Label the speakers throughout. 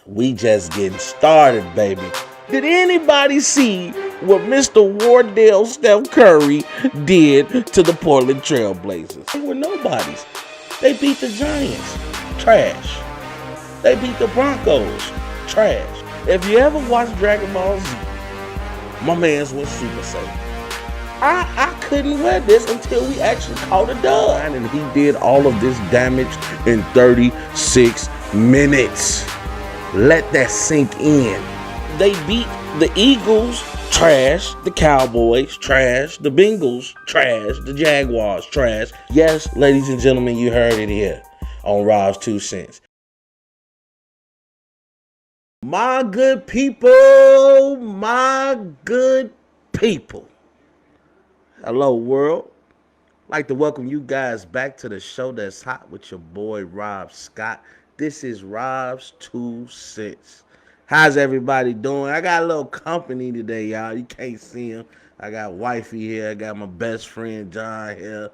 Speaker 1: We just getting started, baby. Did anybody see what Mr. Wardell Steph Curry did to the Portland Trailblazers? They were nobodies. They beat the Giants. Trash. They beat the Broncos. Trash. If you ever watched Dragon Ball Z, my man's was Super Saiyan. I couldn't wear this until we actually caught a dub. And he did all of this damage in 36 minutes. Let that sink in. They beat the Eagles, trash. The Cowboys, trash. The Bengals, trash. The Jaguars, trash. Yes, ladies and gentlemen, you heard it here on Rob's 2 Cents. My good people, my good people. Hello, world. I'd like to welcome you guys back to the show that's hot with your boy, Rob Scott. This is Rob's 2 Cents. How's everybody doing? I got a little company today, y'all. You can't see him. I got wifey here. I got my best friend, John, here.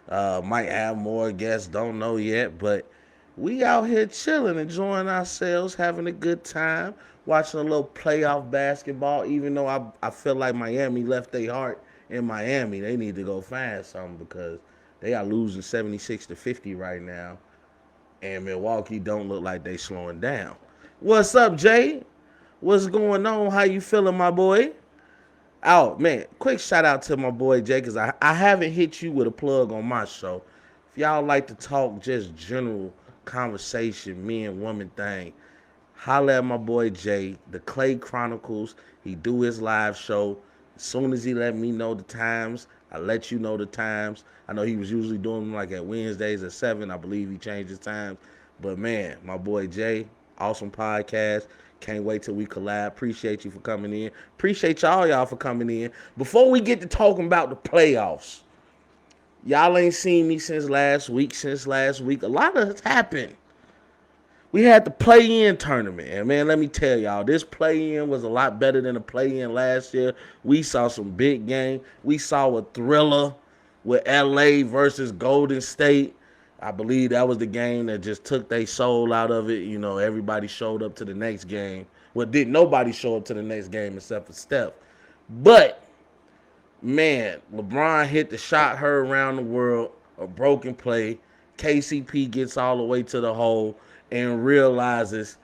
Speaker 1: Might have more guests. Don't know yet. But we out here chilling, enjoying ourselves, having a good time, watching a little playoff basketball, even though I feel like Miami left their heart in Miami. They need to go find something because they are losing 76-50 right now. And Milwaukee don't look like they slowing down. What's up, Jay? What's going on? How you feeling, my boy? Oh, man, quick shout out to my boy, Jay, because I haven't hit you with a plug on my show. If y'all like to talk just general conversation, man, woman thing, holla at my boy, Jay, the Clay Chronicles. He do his live show. As soon as he let me know the times, I let you know the times. I know he was usually doing them like at Wednesdays at 7. I believe he changed his times. But, man, my boy Jay, awesome podcast. Can't wait till we collab. Appreciate you for coming in. Appreciate y'all for coming in. Before we get to talking about the playoffs, y'all ain't seen me since last week. A lot has happened. We had the play-in tournament, and man, let me tell y'all, this play-in was a lot better than the play-in last year. We saw some big game. We saw a thriller with LA versus Golden State. I believe that was the game that just took their soul out of it. You know, everybody showed up to the next game. Well, didn't nobody show up to the next game except for Steph. But, man, LeBron hit the shot heard around the world, a broken play. KCP gets all the way to the hole and realizes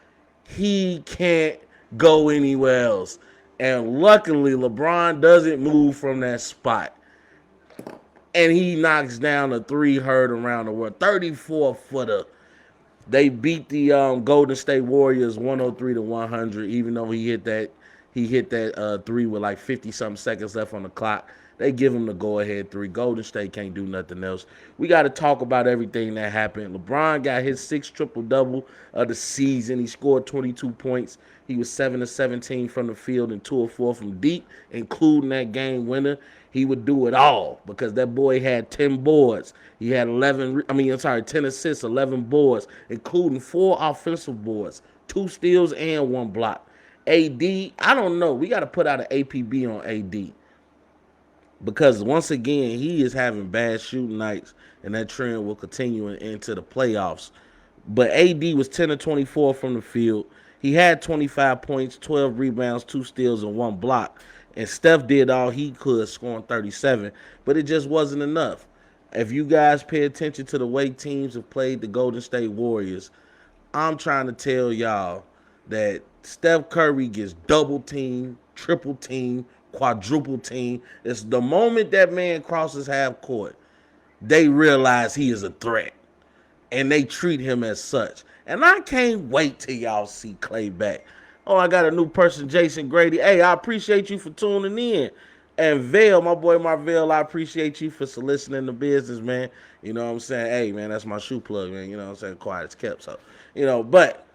Speaker 1: he can't go anywhere else. And luckily, LeBron doesn't move from that spot. And he knocks down a three heard around the world, 34-footer. They beat the Golden State Warriors 103-100, even though he hit that three with like 50-something seconds left on the clock. They give him the go-ahead three. Golden State can't do nothing else. We got to talk about everything that happened. LeBron got his 6th triple-double of the season. He scored 22 points. He was 7-17 from the field and 2 of 4 from deep, including that game winner. He would do it all because that boy had 10 boards. He had 10 assists, 11 boards, including 4 offensive boards, 2 steals, and 1 block. AD, I don't know. We got to put out an APB on AD. Because once again, he is having bad shooting nights, and that trend will continue into the playoffs. But AD was 10-24 from the field. He had 25 points, 12 rebounds, 2 steals, and 1 block. And Steph did all he could, scoring 37. But it just wasn't enough. If you guys pay attention to the way teams have played the Golden State Warriors, I'm trying to tell y'all that Steph Curry gets double teamed, triple teamed, quadruple team. It's the moment that man crosses half court, they realize he is a threat, and they treat him as such. And I can't wait till y'all see Clay back. Oh, I got a new person, Jason Grady. Hey, I appreciate you for tuning in. And Vale, my boy Marvell, I appreciate you for soliciting the business, man. You know what I'm saying? Hey, man, that's my shoe plug, man. You know what I'm saying? Quiet as kept. So, but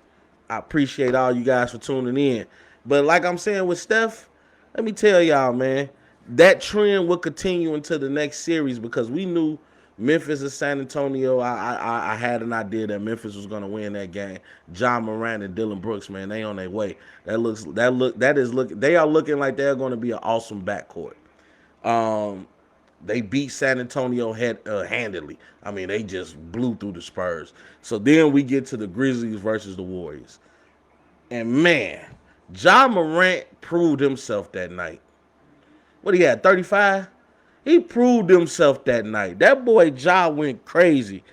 Speaker 1: I appreciate all you guys for tuning in. But like I'm saying with Steph, let me tell y'all, man, that trend will continue into the next series because we knew Memphis and San Antonio. I had an idea that Memphis was going to win that game. John Morant and Dylan Brooks, man, they on their way. They are looking like they're going to be an awesome backcourt. They beat San Antonio handedly. I mean, they just blew through the Spurs. So then we get to the Grizzlies versus the Warriors. And man, Ja Morant proved himself that night. What he had, 35? He proved himself that night. That boy Ja went crazy.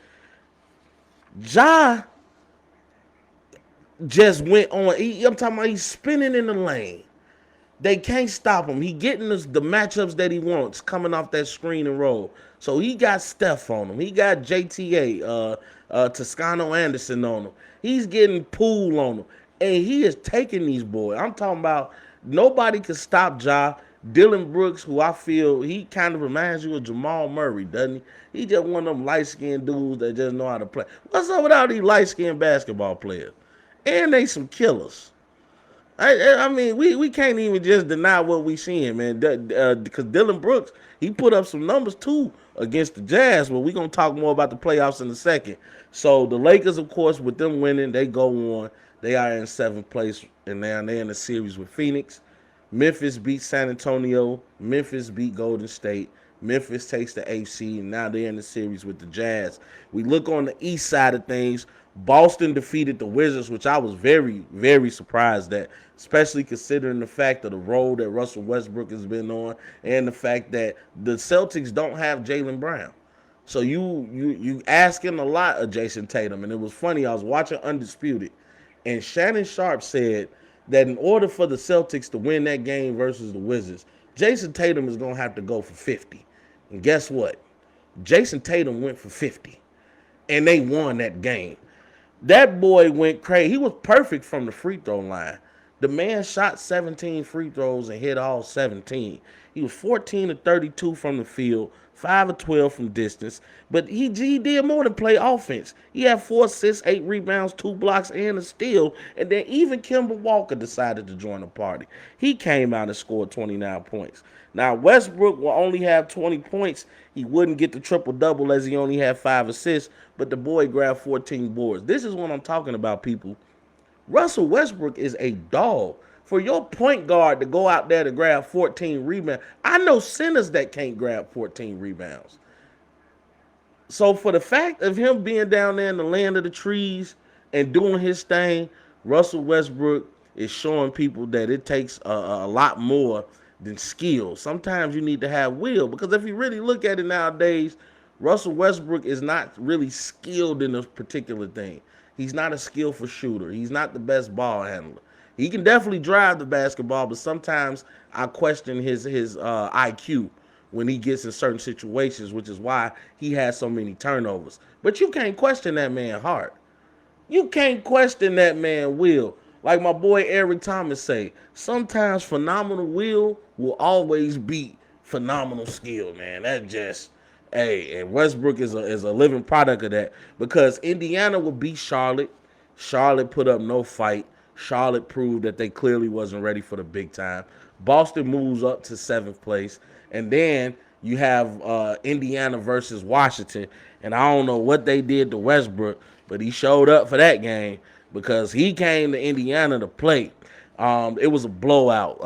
Speaker 1: Ja just went on. I'm talking about he's spinning in the lane. They can't stop him. He getting the matchups that he wants coming off that screen and roll. So he got Steph on him. He got JTA, Toscano Anderson on him. He's getting Poole on him. And he is taking these boys. I'm talking about nobody can stop Ja. Dylan Brooks, who I feel he kind of reminds you of Jamal Murray, doesn't he? He just one of them light-skinned dudes that just know how to play. What's up with all these light-skinned basketball players? And they some killers. I mean, we can't even just deny what we seeing, man. Because Dylan Brooks, he put up some numbers too against the Jazz. But we're gonna talk more about the playoffs in a second. So the Lakers, of course, with them winning, they go on. They are in seventh place, and now they're in the series with Phoenix. Memphis beat San Antonio. Memphis beat Golden State. Memphis takes the AC, and now they're in the series with the Jazz. We look on the east side of things. Boston defeated the Wizards, which I was very, very surprised at, especially considering the fact of the role that Russell Westbrook has been on and the fact that the Celtics don't have Jaylen Brown. So you asking a lot of Jason Tatum. And it was funny, I was watching Undisputed, and Shannon Sharp said that in order for the Celtics to win that game versus the Wizards, Jason Tatum is going to have to go for 50. And guess what? Jason Tatum went for 50. And they won that game. That boy went crazy. He was perfect from the free throw line. The man shot 17 free throws and hit all 17. He was 14 to 32 from the field, 5 of 12 from distance. But he did more than play offense. He had 4 assists, 8 rebounds, 2 blocks, and a steal. And then even Kemba Walker decided to join the party. He came out and scored 29 points. Now, Westbrook will only have 20 points. He wouldn't get the triple-double as he only had 5 assists, but the boy grabbed 14 boards. This is what I'm talking about, people. Russell Westbrook is a dog. For your point guard to go out there to grab 14 rebounds, I know centers that can't grab 14 rebounds. So for the fact of him being down there in the land of the trees and doing his thing, Russell Westbrook is showing people that it takes a lot more than skill. Sometimes you need to have will, because if you really look at it nowadays, Russell Westbrook is not really skilled in a particular thing. He's not a skillful shooter. He's not the best ball handler. He can definitely drive the basketball, but sometimes I question his IQ when he gets in certain situations, which is why he has so many turnovers. But you can't question that man's heart. You can't question that man will. Like my boy Eric Thomas say, sometimes phenomenal will always beat phenomenal skill, man. That just, hey, and Westbrook is a living product of that, because Indiana would beat Charlotte. Charlotte put up no fight. Charlotte proved that they clearly wasn't ready for the big time. Boston moves up to 7th place. And then you have Indiana versus Washington. And I don't know what they did to Westbrook, but he showed up for that game because he came to Indiana to play. It was a blowout.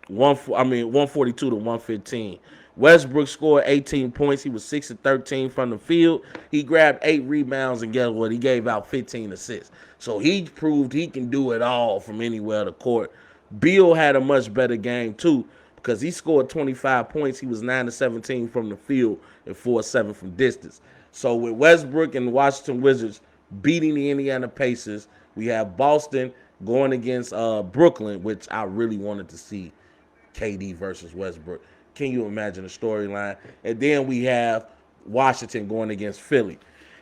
Speaker 1: 142 to 115. Westbrook scored 18 points. He was 6 of 13 from the field. He grabbed 8 rebounds, and guess what? He gave out 15 assists. So he proved he can do it all from anywhere on the court. Beal had a much better game, too, because he scored 25 points. He was 9 of 17 from the field and 4 of 7 from distance. So with Westbrook and the Washington Wizards beating the Indiana Pacers, we have Boston going against Brooklyn, which I really wanted to see KD versus Westbrook. Can you imagine the storyline? And then we have Washington going against Philly.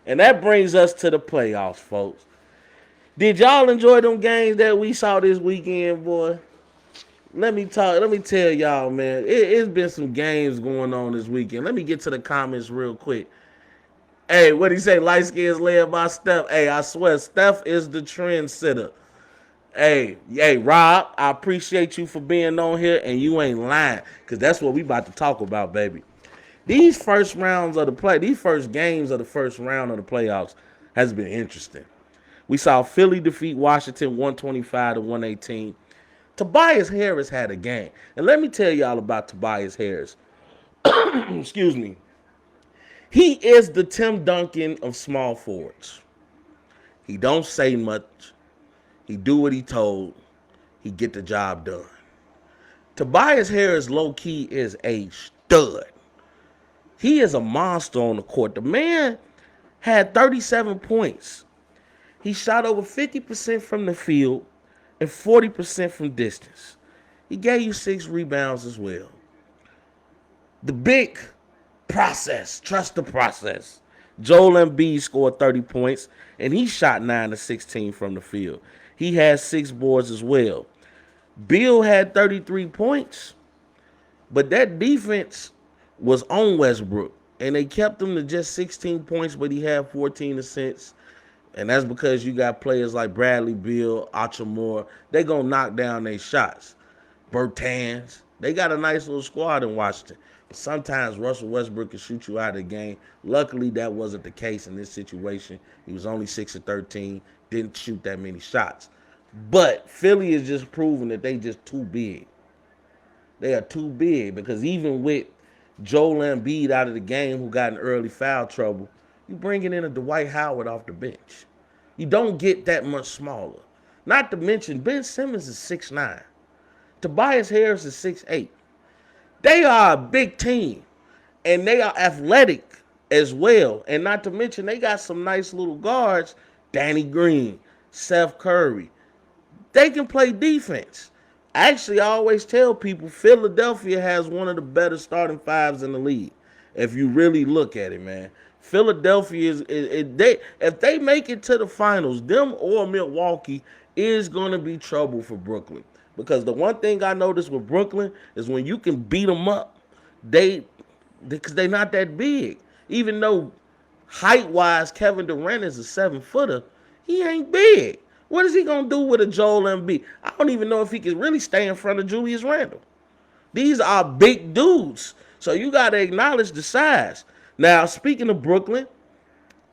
Speaker 1: And that brings us to the playoffs, folks. Did y'all enjoy them games that we saw this weekend, boy? Let me tell y'all, man. It's been some games going on this weekend. Let me get to the comments real quick. Hey, what he say? Light skins led by Steph. Hey, I swear, Steph is the trendsetter. Hey, Rob, I appreciate you for being on here, and you ain't lying, because that's what we about to talk about, baby. These first games of the first round of the playoffs has been interesting. We saw Philly defeat Washington 125 to 118. Tobias Harris had a game. And let me tell y'all about Tobias Harris. Excuse me. He is the Tim Duncan of small forwards. He don't say much. He do what he told. He get the job done. Tobias Harris low key is a stud. He is a monster on the court. The man had 37 points. He shot over 50% from the field and 40% from distance. He gave you 6 rebounds as well. The big process, trust the process. Joel Embiid scored 30 points, and he shot 9 of 16 from the field. He had 6 boards as well. Bill had 33 points, but that defense was on Westbrook, and they kept him to just 16 points, but he had 14 assists. And that's because you got players like Bradley Beal, Achimura. They going to knock down their shots. Bertans. They got a nice little squad in Washington. But sometimes Russell Westbrook can shoot you out of the game. Luckily, that wasn't the case in this situation. He was only 6 of 13. Didn't shoot that many shots. But Philly is just proving that they just too big. They are too big because even with Joel Embiid out of the game who got in early foul trouble, you bringing in a Dwight Howard off the bench. You don't get that much smaller. Not to mention, Ben Simmons is 6'9". Tobias Harris is 6'8". They are a big team, and they are athletic as well. And not to mention, they got some nice little guards, Danny Green, Seth Curry. They can play defense. Actually, I always tell people Philadelphia has one of the better starting fives in the league. If you really look at it, man. Philadelphia if they make it to the finals, them or Milwaukee is going to be trouble for Brooklyn. Because the one thing I noticed with Brooklyn is when you can beat them up, because they're not that big. Even though height-wise Kevin Durant is a 7-footer, he ain't big. What is he going to do with a Joel Embiid? I don't even know if he can really stay in front of Julius Randle. These are big dudes. So you got to acknowledge the size. Now, speaking of Brooklyn,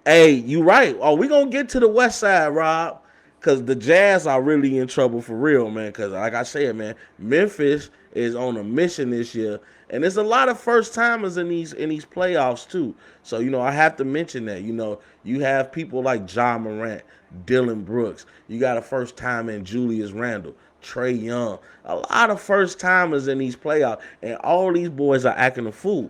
Speaker 1: hey, you right. Oh, we going to get to the west side, Rob, because the Jazz are really in trouble for real, man. Because like I said, man, Memphis is on a mission this year. And there's a lot of first-timers in these playoffs, too. So, I have to mention that. You have people like Ja Morant, Dylan Brooks. You got a first-timer in Julius Randle, Trae Young. A lot of first-timers in these playoffs. And all these boys are acting a fool.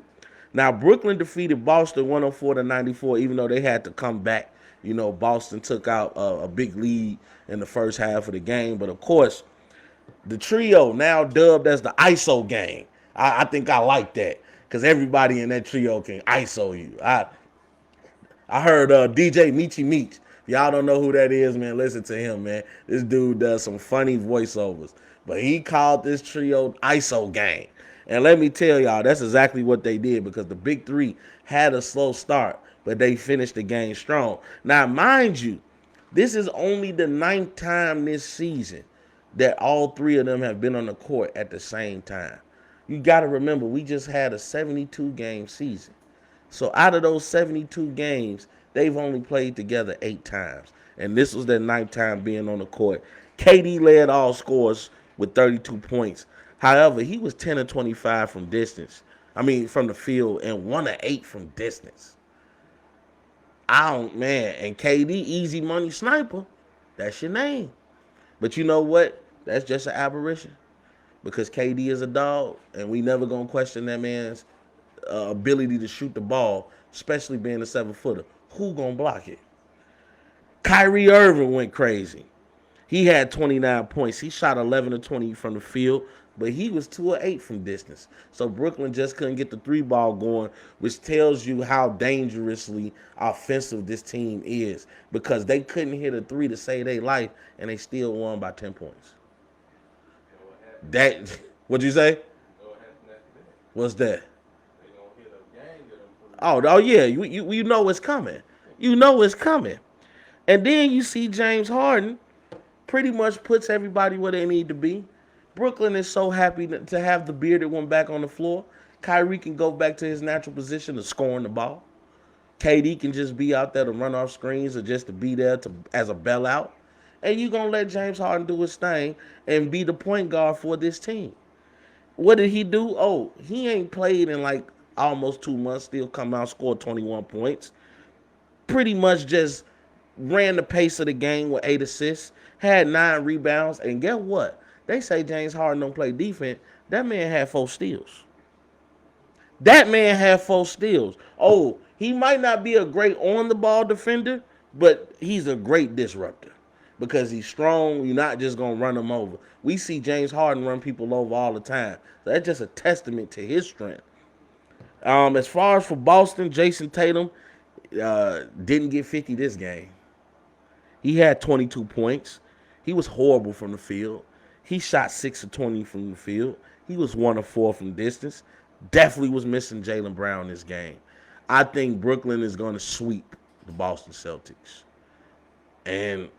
Speaker 1: Now, Brooklyn defeated Boston 104-94, even though they had to come back. Boston took out a big lead in the first half of the game. But, of course, the trio now dubbed as the ISO gang. I think I like that because everybody in that trio can ISO you. I heard DJ Michi Meech. If y'all don't know who that is, man, listen to him, man. This dude does some funny voiceovers. But he called this trio ISO gang. And let me tell y'all, that's exactly what they did because the big three had a slow start, but they finished the game strong. Now, mind you, this is only the 9th time this season that all 3 of them have been on the court at the same time. You got to remember, we just had a 72-game season. So out of those 72 games, they've only played together 8 times. And this was their 9th time being on the court. KD led all scores with 32 points. However, he was 10 of 25 from distance. From the field, and 1 of 8 from distance. And KD, easy money sniper, that's your name. But you know what? That's just an aberration. Because KD is a dog, and we never going to question that man's ability to shoot the ball, especially being a 7-footer. Who going to block it? Kyrie Irving went crazy. He had 29 points. He shot 11 of 20 from the field, but he was 2 of 8 from distance. So Brooklyn just couldn't get the 3-ball going, which tells you how dangerously offensive this team is because they couldn't hit a 3 to save their life, and they still won by 10 points. What'd you say? What's that? Oh yeah, you know it's coming. You know it's coming. And then you see James Harden pretty much puts everybody where they need to be. Brooklyn is so happy to have the bearded one back on the floor. Kyrie can go back to his natural position of scoring the ball. KD can just be out there to run off screens or just to be there as a bailout. And you're going to let James Harden do his thing and be the point guard for this team. What did he do? Oh, he ain't played in like almost 2 months, still come out, scored 21 points. Pretty much just ran the pace of the game with 8 assists, had 9 rebounds, and guess what? They say James Harden don't play defense. That man had 4 steals. That man had 4 steals. Oh, he might not be a great on the ball defender, but he's a great disruptor because he's strong. You're not just gonna run him over. We see James Harden run people over all the time. So that's just a testament to his strength. As far as for Boston, Jason Tatum didn't get 50 this game. He had 22 points. He was horrible from the field. He shot 6 of 20 from the field. He was 1 of 4 from distance. Definitely was missing Jaylen Brown this game. I think Brooklyn is going to sweep the Boston Celtics. And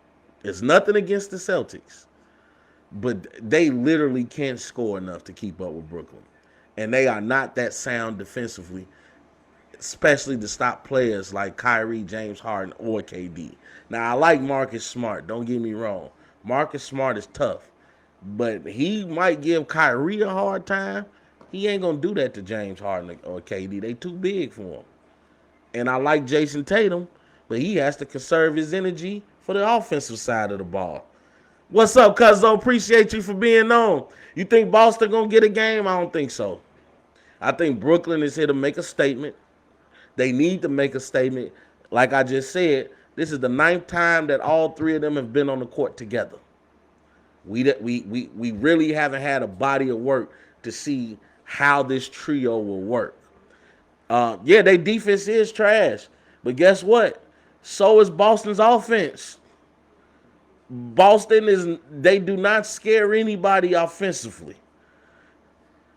Speaker 1: it's nothing against the Celtics, but they literally can't score enough to keep up with Brooklyn. And they are not that sound defensively, especially to stop players like Kyrie, James Harden, or KD. Now, I like Marcus Smart. Don't get me wrong. Marcus Smart is tough, but he might give Kyrie a hard time. He ain't going to do that to James Harden or KD. They too big for him. And I like Jason Tatum, but he has to conserve his energy for the offensive side of the ball. What's up, Cuzzo? Appreciate you for being on. You think Boston going to get a game? I don't think so. I think Brooklyn is here to make a statement. They need to make a statement. Like I just said, this is the 9th time that all 3 of them have been on the court together. We really haven't had a body of work to see how this trio will work. Yeah, their defense is trash. But guess what? So is Boston's offense. They do not scare anybody offensively.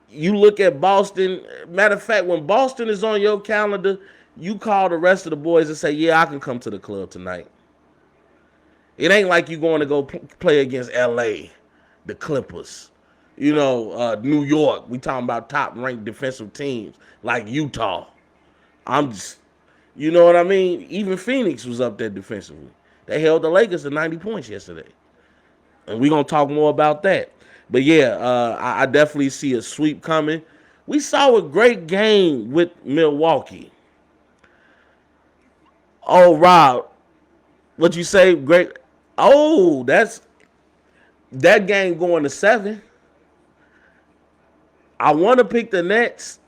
Speaker 1: You look at Boston. Matter of fact, when Boston is on your calendar, you call the rest of the boys and say, yeah, I can come to the club tonight. It ain't like you going to go play against LA, the Clippers, New York. We talking about top-ranked defensive teams like Utah. I'm just, you know what I mean? Even Phoenix was up there defensively. They held the Lakers to 90 points yesterday. And we're going to talk more about that. But, yeah, I definitely see a sweep coming. We saw a great game with Milwaukee. Oh, Rob, what you say? Great. Oh, that game going to 7. I want to pick the Nets.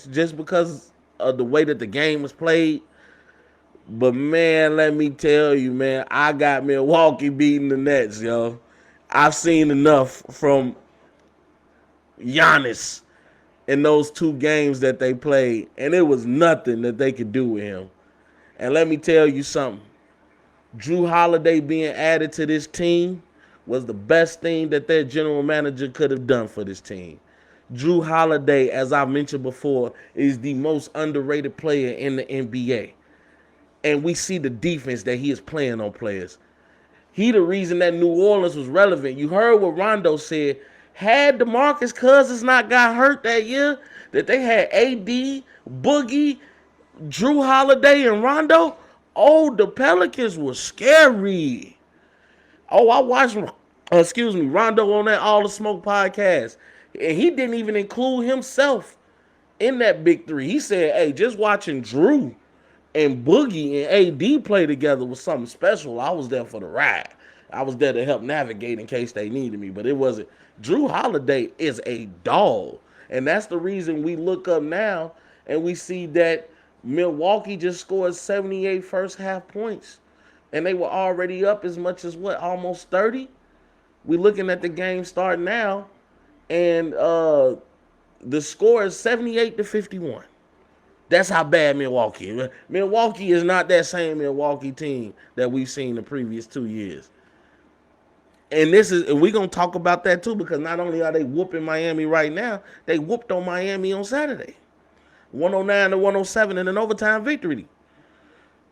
Speaker 1: Just because of the way that the game was played. But, man, let me tell you, man, I got Milwaukee beating the Nets, yo. I've seen enough from Giannis in those 2 games that they played, and it was nothing that they could do with him. And let me tell you something. Drew Holiday being added to this team was the best thing that their general manager could have done for this team. Drew Holiday, as I mentioned before, is the most underrated player in the NBA. And we see the defense that he is playing on players. He the reason that New Orleans was relevant. You heard what Rondo said. Had DeMarcus Cousins not got hurt that year, that they had AD, Boogie, Drew Holiday, and Rondo, the Pelicans were scary. Oh, I watched, Rondo on that All the Smoke podcast. And he didn't even include himself in that big 3. He said, hey, just watching Drew and Boogie and AD play together was something special. I was there for the ride. I was there to help navigate in case they needed me. But it wasn't. Drew Holiday is a dog. And that's the reason we look up now and we see that Milwaukee just scored 78 first half points. And they were already up as much as almost 30? We're looking at the game start now. And the score is 78-51. That's how bad Milwaukee is. Milwaukee is not that same Milwaukee team that we've seen the previous 2 years. And we're going to talk about that too, because not only are they whooping Miami right now, they whooped on Miami on Saturday. 109-107 in an overtime victory.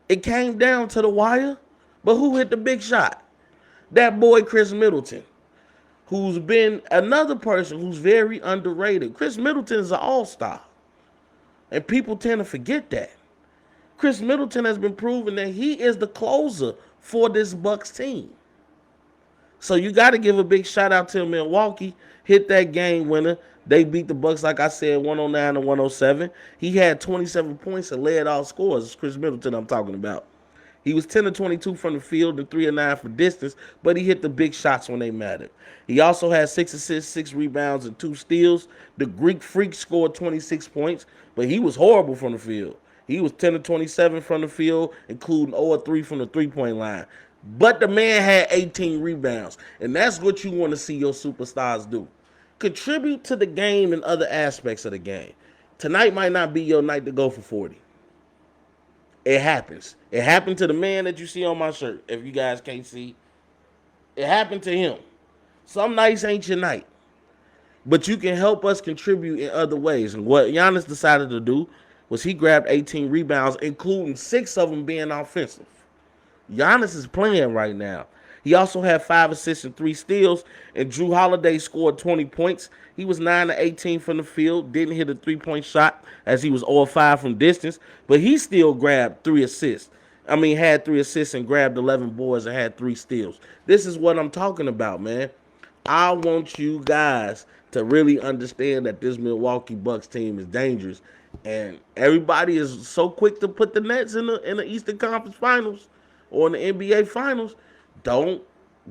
Speaker 1: It came down to the wire, but who hit the big shot? That boy Chris Middleton, who's been another person who's very underrated. Chris Middleton is an all-star. And people tend to forget that. Chris Middleton has been proven that he is the closer for this Bucks team. So you got to give a big shout out to Milwaukee. Hit that game winner. They beat the Bucks, like I said, 109-107. He had 27 points and led all scores. It's Chris Middleton I'm talking about. He was 10 of 22 from the field and 3 of 9 from distance, but he hit the big shots when they mattered. He also had 6 assists, 6 rebounds, and 2 steals. The Greek Freak scored 26 points, but he was horrible from the field. He was 10 of 27 from the field, including 0 of 3 from the three-point line. But the man had 18 rebounds, and that's what you want to see your superstars do. Contribute to the game and other aspects of the game. Tonight might not be your night to go for 40. It happens. It happened to the man that you see on my shirt. If you guys can't see, it happened to him. Some nights ain't your night, but you can help us contribute in other ways. And what Giannis decided to do was he grabbed 18 rebounds, including 6 of them being offensive. Giannis is playing right now. He also had 5 assists and 3 steals, and Drew Holiday scored 20 points. He was 9 of 18 from the field, didn't hit a three-point shot as he was 0 of 5 from distance, but he still grabbed 3 assists. Had 3 assists and grabbed 11 boards and had 3 steals. This is what I'm talking about, man. I want you guys to really understand that this Milwaukee Bucks team is dangerous, and everybody is so quick to put the Nets in the Eastern Conference Finals or in the NBA Finals. Don't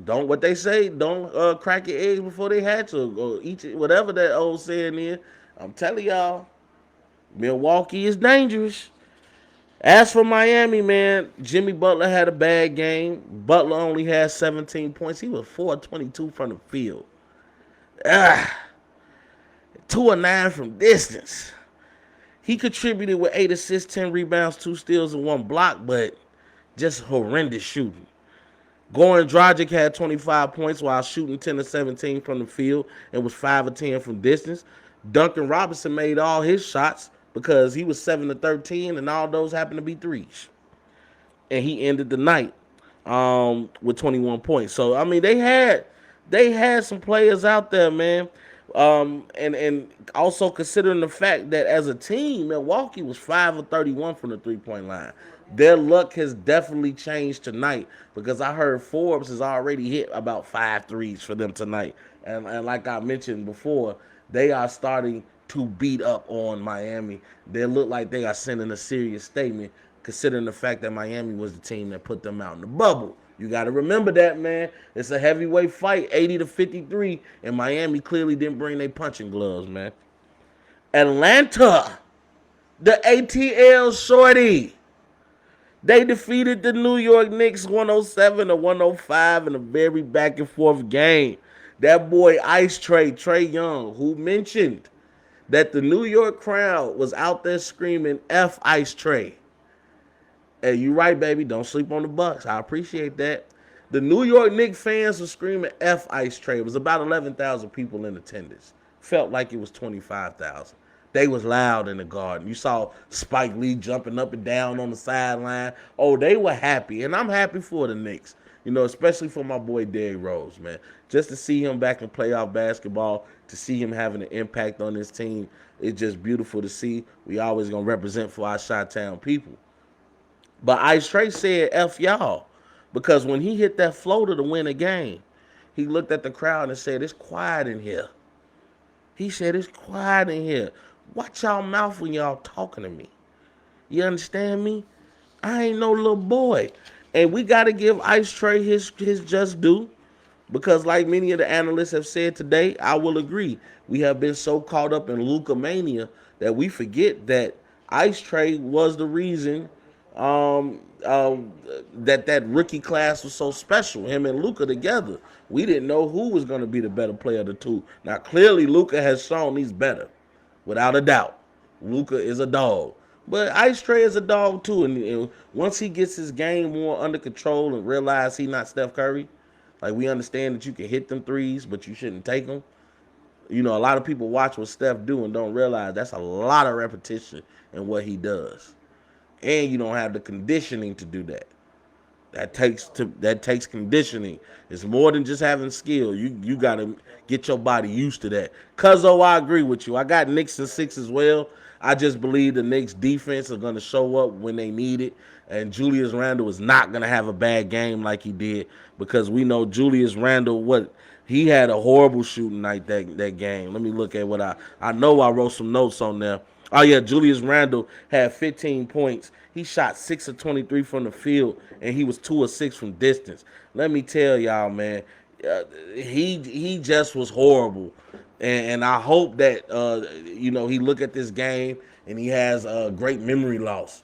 Speaker 1: what they say. Don't crack your eggs before they hatch or eat it, whatever that old saying is. I'm telling y'all, Milwaukee is dangerous. As for Miami, man, Jimmy Butler had a bad game. Butler only had 17 points. He was 4 of 22 from the field. 2 of 9 from distance. He contributed with 8 assists, 10 rebounds, 2 steals, and 1 block, but just horrendous shooting. Goran Dragic had 25 points while shooting 10 of 17 from the field and was 5 of 10 from distance. Duncan Robinson made all his shots because he was 7 of 13, and all those happened to be threes. And he ended the night with 21 points. So, they had some players out there, man. And also considering the fact that as a team, Milwaukee was 5 of 31 from the three-point line. Their luck has definitely changed tonight because I heard Forbes has already hit about 5 threes for them tonight. And like I mentioned before, they are starting to beat up on Miami. They look like they are sending a serious statement considering the fact that Miami was the team that put them out in the bubble. You got to remember that, man. It's a heavyweight fight, 80 to 53, and Miami clearly didn't bring their punching gloves, man. Atlanta, the ATL shorty. They defeated the New York Knicks 107 to 105 in a very back and forth game. That boy Ice Trae Young, who mentioned that the New York crowd was out there screaming F Ice Trae. Hey, you right, baby. Don't sleep on the Bucks. I appreciate that. The New York Knicks fans were screaming F Ice Trae. It was about 11,000 people in attendance. Felt like it was 25,000. They was loud in the Garden. You saw Spike Lee jumping up and down on the sideline. Oh, they were happy, and I'm happy for the Knicks. Especially for my boy Derrick Rose, man. Just to see him back in playoff basketball, to see him having an impact on this team, it's just beautiful to see. We always going to represent for our Chi-Town people. But Ice Trae said, F y'all. Because when he hit that floater to win a game, he looked at the crowd and said, it's quiet in here. He said, it's quiet in here. Watch y'all mouth when y'all talking to me. You understand me? I ain't no little boy. And we got to give Ice Trae his just due. Because like many of the analysts have said today, I will agree. We have been so caught up in Luka mania that we forget that Ice Trae was the reason that rookie class was so special. Him and Luka together. We didn't know who was going to be the better player of the two. Now, clearly, Luka has shown he's better. Without a doubt. Luka is a dog. But Ice Trae is a dog, too. And once he gets his game more under control and realize he's not Steph Curry, like we understand that you can hit them threes, but you shouldn't take them. A lot of people watch what Steph do and don't realize that's a lot of repetition in what he does. And you don't have the conditioning to do that. That takes conditioning. It's more than just having skill. You got to get your body used to that. Cuzzo, I agree with you. I got Knicks in 6 as well. I just believe the Knicks defense are going to show up when they need it. And Julius Randle is not going to have a bad game like he did because we know Julius Randle, he had a horrible shooting night that game. Let me look at what I know I wrote some notes on there. Oh yeah, Julius Randle had 15 points. He shot 6 of 23 from the field, and he was 2 of 6 from distance. Let me tell y'all, man, uh, he just was horrible, and I hope that he look at this game and he has a great memory loss.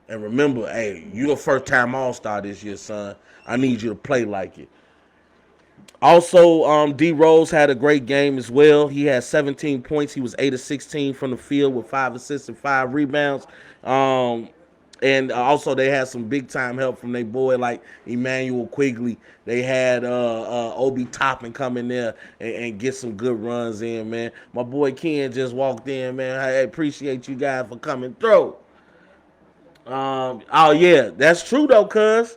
Speaker 1: And remember, hey, you're a first time All Star this year, son. I need you to play like it. Also, D Rose had a great game as well. He had 17 points. He was 8 of 16 from the field with 5 assists and 5 rebounds. Um, and also, they had some big time help from their boy like Emmanuel Quigley. They had Obi Toppin come in there and get some good runs in, man. My boy Ken just walked in, man. I appreciate you guys for coming through. Oh yeah, that's true though, cuz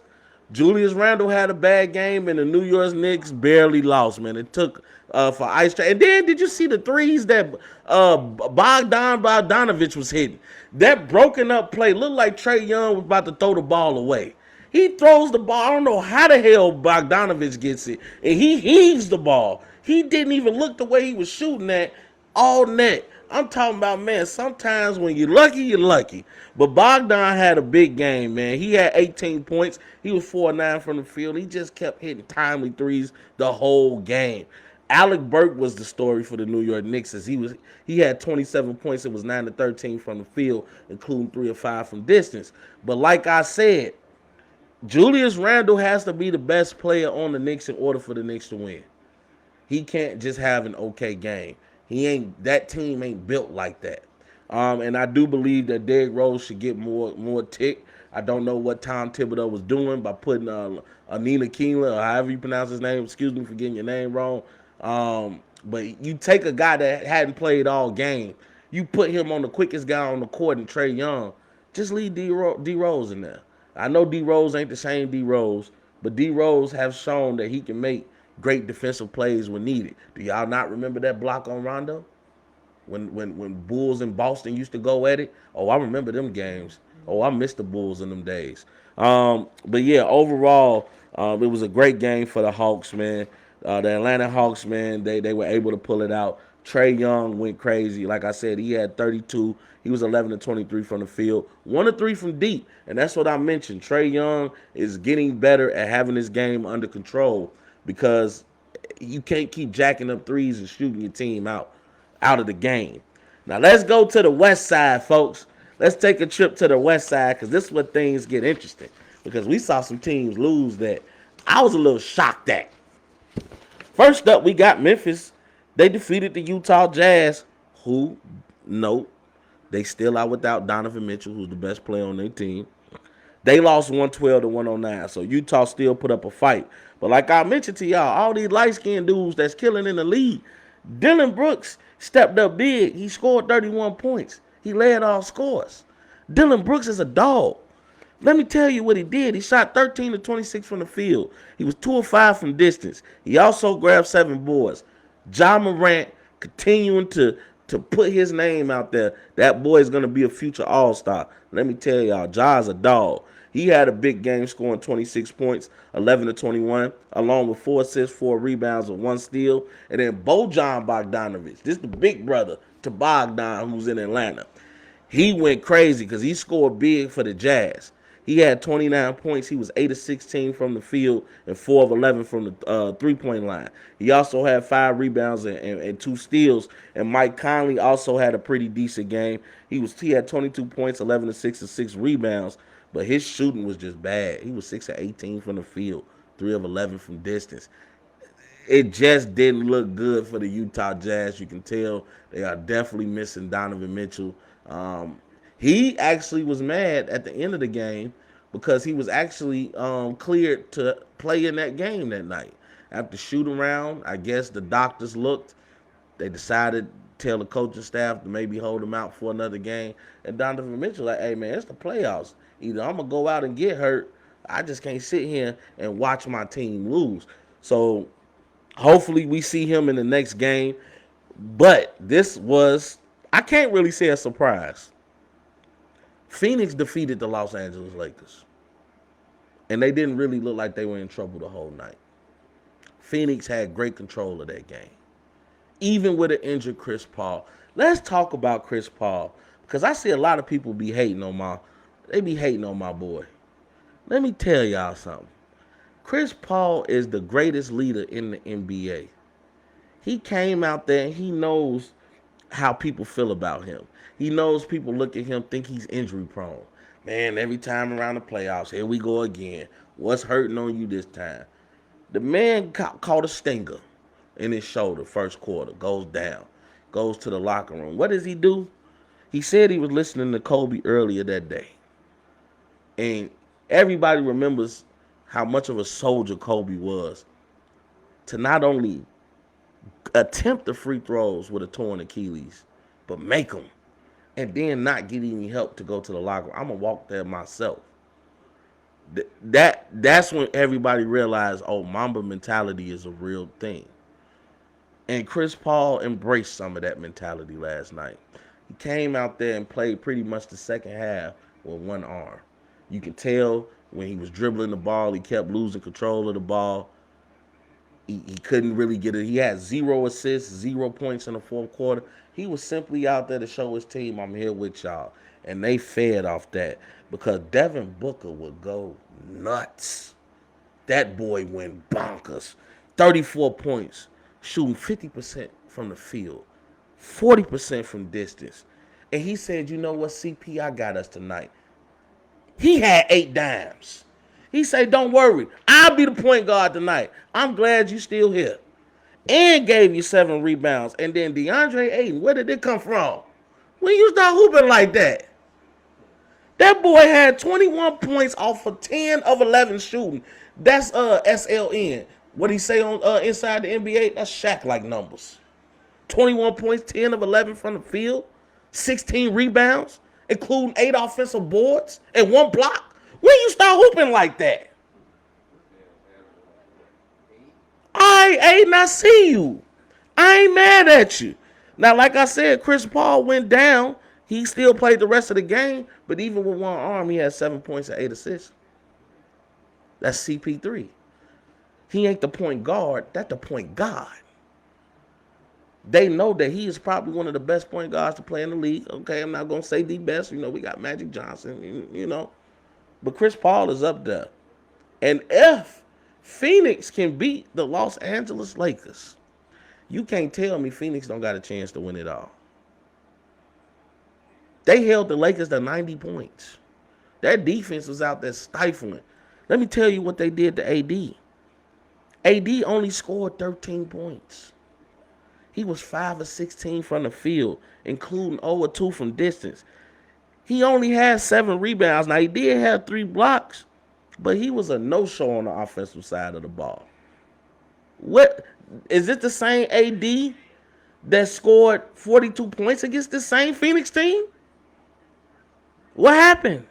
Speaker 1: Julius Randle had a bad game and the New York Knicks barely lost, man. It took for ice trade. And then did you see the threes that Bogdanovich was hitting? That broken up play looked like Trae Young was about to throw the ball away. He throws the ball. I don't know how the hell Bogdanovich gets it, and he heaves the ball. He didn't even look the way he was shooting at all net. I'm talking about, man, sometimes when you're lucky, you're lucky. But Bogdan had a big game, man. He had 18 points. He was 4-9 from the field. He just kept hitting timely threes the whole game. Alec Burke was the story for the New York Knicks as he had 27 points. It was 9 to 13 from the field, including 3 or 5 from distance. But like I said, Julius Randle has to be the best player on the Knicks in order for the Knicks to win. He can't just have an okay game. That team ain't built like that. And I do believe that Derrick Rose should get more tick. I don't know what Tom Thibodeau was doing by putting Anina Keeler, or however you pronounce his name. Excuse me for getting your name wrong. But you take a guy that hadn't played all game, you put him on the quickest guy on the court and Trae Young, just leave D Rose in there. I know D Rose ain't the same D Rose, but D Rose have shown that he can make great defensive plays when needed. Do y'all not remember that block on Rondo? When Bulls in Boston used to go at it? Oh, I remember them games. Oh, I miss the Bulls in them days. But yeah, overall, it was a great game for the Hawks, man. The Atlanta Hawks, man, they were able to pull it out. Trae Young went crazy. Like I said, he had 32. He was 11 to 23 from the field, 1 to 3 from deep, and that's what I mentioned. Trae Young is getting better at having his game under control because you can't keep jacking up threes and shooting your team out of the game. Now let's go to the West Side, folks. Let's take a trip to the West Side because this is where things get interesting. Because we saw some teams lose that I was a little shocked at. First up, we got Memphis. They defeated the Utah Jazz, who, note, they still are without Donovan Mitchell, who's the best player on their team. They lost 112 to 109, so Utah still put up a fight. But like I mentioned to y'all, all these light-skinned dudes that's killing in the league, Dylan Brooks stepped up big. He scored 31 points. He led all scores. Dylan Brooks is a dog. Let me tell you what he did. He shot 13 to 26 from the field. He was 2 of 5 from distance. He also grabbed 7 boards. Ja Morant continuing to put his name out there. That boy is going to be a future All-Star. Let me tell y'all, Ja's a dog. He had a big game scoring 26 points, 11 to 21, along with 4 assists, 4 rebounds, and 1 steal. And then Bojan Bogdanovic, this is the big brother to Bogdan who's in Atlanta. He went crazy because he scored big for the Jazz. He had 29 points. He was 8 of 16 from the field and 4 of 11 from the three-point line. He also had 5 rebounds and 2 steals. And Mike Conley also had a pretty decent game. He had 22 points, 11 of 6 and 6 rebounds. But his shooting was just bad. He was 6 of 18 from the field, 3 of 11 from distance. It just didn't look good for the Utah Jazz. You can tell they are definitely missing Donovan Mitchell. He actually was mad at the end of the game because he was actually cleared to play in that game that night. After shoot around, I guess the doctors looked. They decided to tell the coaching staff to maybe hold him out for another game. And Donovan Mitchell like, hey, man, it's the playoffs. Either I'm going to go out and get hurt. I just can't sit here and watch my team lose. So hopefully we see him in the next game. But this was, I can't really say a surprise. Phoenix defeated the Los Angeles Lakers. And they didn't really look like they were in trouble the whole night. Phoenix had great control of that game. Even with an injured Chris Paul. Let's talk about Chris Paul. Cause I see a lot of people be hating on my boy. Let me tell y'all something. Chris Paul is the greatest leader in the NBA. He came out there and he knows how people feel about him. He knows people look at him, think he's injury prone. Man, every time around the playoffs, here we go again. What's hurting on you this time? The man caught a stinger in his shoulder first quarter, goes down, goes to the locker room. What does he do? He said he was listening to Kobe earlier that day. And everybody remembers how much of a soldier Kobe was to not only attempt the free throws with a torn Achilles, but make them, and then not get any help to go to the locker room. I'm gonna walk there myself. That's when everybody realized, oh, Mamba mentality is a real thing. And Chris Paul embraced some of that mentality last night. He came out there and played pretty much the second half with one arm. You could tell when he was dribbling the ball, he kept losing control of the ball. He couldn't really get it. He had 0 assists, 0 points in the fourth quarter. He was simply out there to show his team, I'm here with y'all. And they fed off that because Devin Booker would go nuts. That boy went bonkers. 34 points, shooting 50% from the field, 40% from distance. And he said, you know what, CP, I got us tonight. He had 8 dimes. He said, don't worry, I'll be the point guard tonight. I'm glad you still here. And gave you 7 rebounds. And then DeAndre Ayton, where did it come from? When you start hooping like that? That boy had 21 points off of 10 of 11 shooting. That's SLN. What he say on inside the NBA? That's Shaq-like numbers. 21 points, 10 of 11 from the field, 16 rebounds, including 8 offensive boards and 1 block. When you start hooping like that? I see you. I ain't mad at you. Now, like I said, Chris Paul went down. He still played the rest of the game, but even with one arm, he had 7 points and 8 assists. That's CP3. He ain't the point guard. That's the point guard. They know that he is probably one of the best point guards to play in the league. Okay, I'm not going to say the best. You know, we got Magic Johnson, you know. But Chris Paul is up there. And if Phoenix can beat the Los Angeles Lakers, you can't tell me Phoenix don't got a chance to win it all. They held the Lakers to 90 points. Their defense was out there stifling. Let me tell you what they did to AD. AD only scored 13 points. He was 5 of 16 from the field, including 0 of 2 from distance. He only had 7 rebounds. Now, he did have 3 blocks, but he was a no-show on the offensive side of the ball. What is it the same AD that scored 42 points against the same Phoenix team? What happened?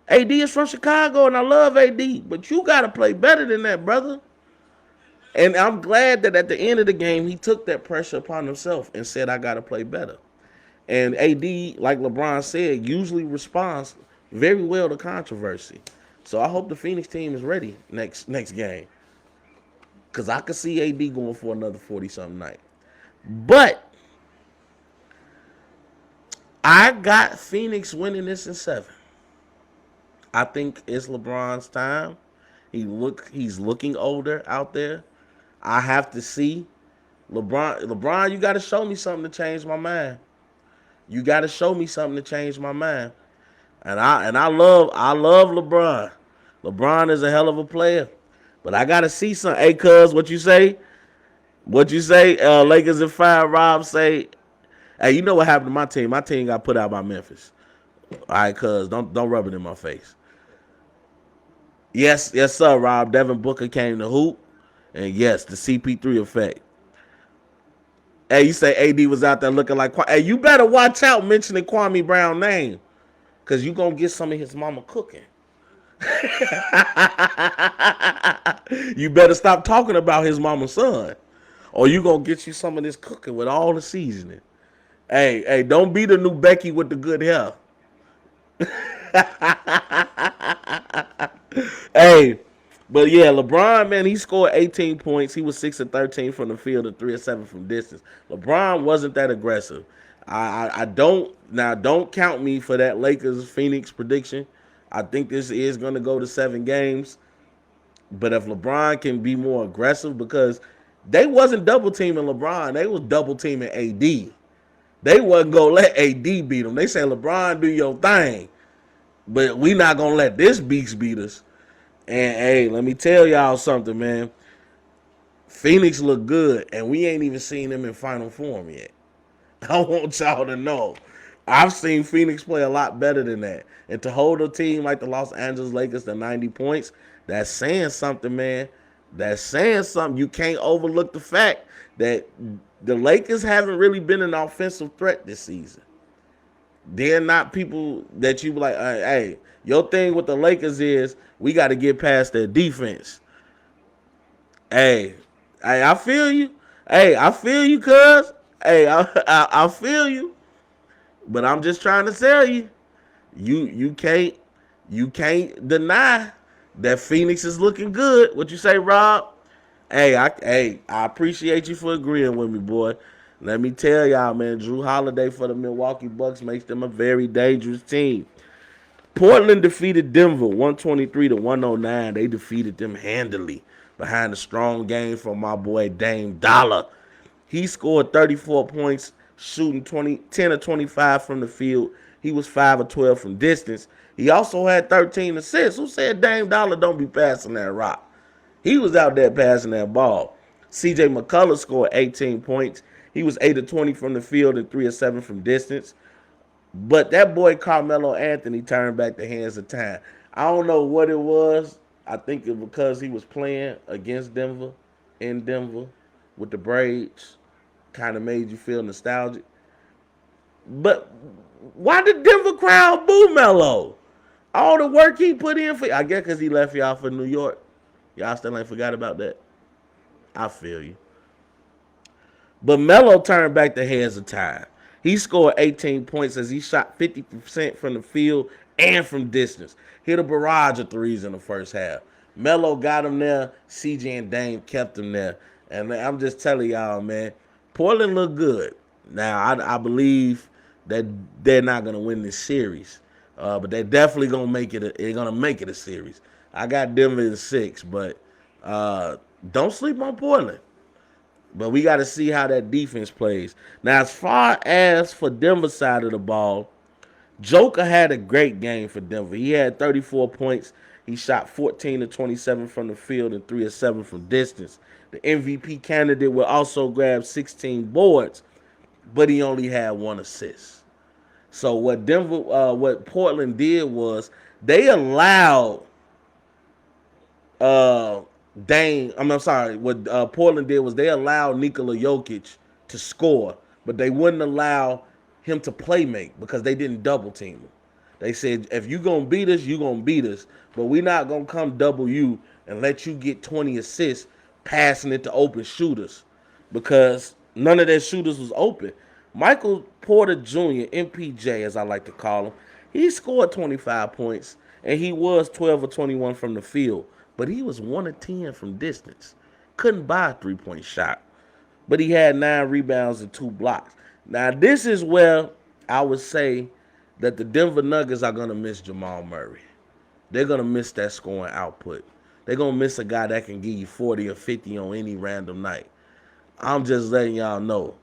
Speaker 1: AD is from Chicago, and I love AD, but you got to play better than that, brother. And I'm glad that at the end of the game, he took that pressure upon himself and said, I got to play better. And AD, like LeBron said, usually responds very well to controversy. So I hope the Phoenix team is ready next game. Because I could see AD going for another 40-something night. But I got Phoenix winning this in 7. I think it's LeBron's time. He's looking older out there. I have to see. LeBron, you got to show me something to change my mind. You got to show me something to change my mind. And I love LeBron. LeBron is a hell of a player. But I got to see something. Hey, cuz, what you say? What you say? Lakers and 5. Rob say, hey, you know what happened to my team? My team got put out by Memphis. All right, cuz, don't rub it in my face. Yes, sir, Rob. Devin Booker came to hoop. And yes, the CP3 effect. Hey, you say AD was out there looking like... Hey, you better watch out mentioning Kwame Brown's name. Because you going to get some of his mama cooking. You better stop talking about his mama's son. Or you going to get you some of this cooking with all the seasoning. Hey, don't be the new Becky with the good hair. Hey... But yeah, LeBron, man, he scored 18 points. He was 6 of 13 from the field and 3 of 7 from distance. LeBron wasn't that aggressive. I don't count me for that Lakers Phoenix prediction. I think this is going to go to 7 games. But if LeBron can be more aggressive, because they wasn't double teaming LeBron, they was double teaming AD. They wasn't gonna let AD beat them. They say LeBron do your thing, but we not gonna let this beast beat us. And hey, let me tell y'all something, man. Phoenix look good, and we ain't even seen them in final form yet. I want y'all to know. I've seen Phoenix play a lot better than that. And to hold a team like the Los Angeles Lakers to 90 points, that's saying something, man. That's saying something. You can't overlook the fact that the Lakers haven't really been an offensive threat this season. They're not people that you be like, hey, your thing with the Lakers is we got to get past their defense. Hey, I feel you. Hey, I feel you, cuz. Hey, I feel you. But I'm just trying to tell you, you can't deny that Phoenix is looking good. What you say, Rob? Hey, I appreciate you for agreeing with me, boy. Let me tell y'all, man, Drew Holiday for the Milwaukee Bucks makes them a very dangerous team. Portland defeated Denver 123-109. They defeated them handily behind a strong game from my boy Dame Dollar. He scored 34 points, shooting 10 of 25 from the field. He was 5 of 12 from distance. He also had 13 assists. Who said Dame Dollar don't be passing that rock? He was out there passing that ball. CJ McCullough scored 18 points. He was 8 of 20 from the field and 3 of 7 from distance. But that boy Carmelo Anthony turned back the hands of time. I don't know what it was. I think it was because he was playing against Denver, in Denver, with the braids. Kind of made you feel nostalgic. But why did Denver crowd boo Melo? All the work he put in for, I guess because he left y'all for New York. Y'all still ain't forgot about that. I feel you. But Melo turned back the hands of time. He scored 18 points as he shot 50% from the field and from distance. Hit a barrage of threes in the first half. Melo got him there. CJ and Dame kept him there. And I'm just telling y'all, man, Portland look good. Now, I believe that they're not going to win this series. But they're definitely going to make it. They're going to make it a series. I got Denver in 6, but don't sleep on Portland. But we got to see how that defense plays. Now, as far as for Denver's side of the ball, Joker had a great game for Denver. He had 34 points. He shot 14 of 27 from the field and 3 of 7 from distance. The MVP candidate will also grab 16 boards, but he only had 1 assist. So what Portland did was they allowed I'm sorry. What Portland did was they allowed Nikola Jokic to score, but they wouldn't allow him to play make because they didn't double team him. They said, if you gonna beat us, you gonna beat us, but we're not gonna come double you and let you get 20 assists passing it to open shooters because none of their shooters was open. Michael Porter Jr., MPJ as I like to call him, he scored 25 points and he was 12 or 21 from the field, but he was 1 of 10 from distance. Couldn't buy a 3-point shot, but he had 9 rebounds and 2 blocks. Now this is where I would say that the Denver Nuggets are gonna miss Jamal Murray. They're gonna miss that scoring output. They're gonna miss a guy that can give you 40 or 50 on any random night. I'm just letting y'all know.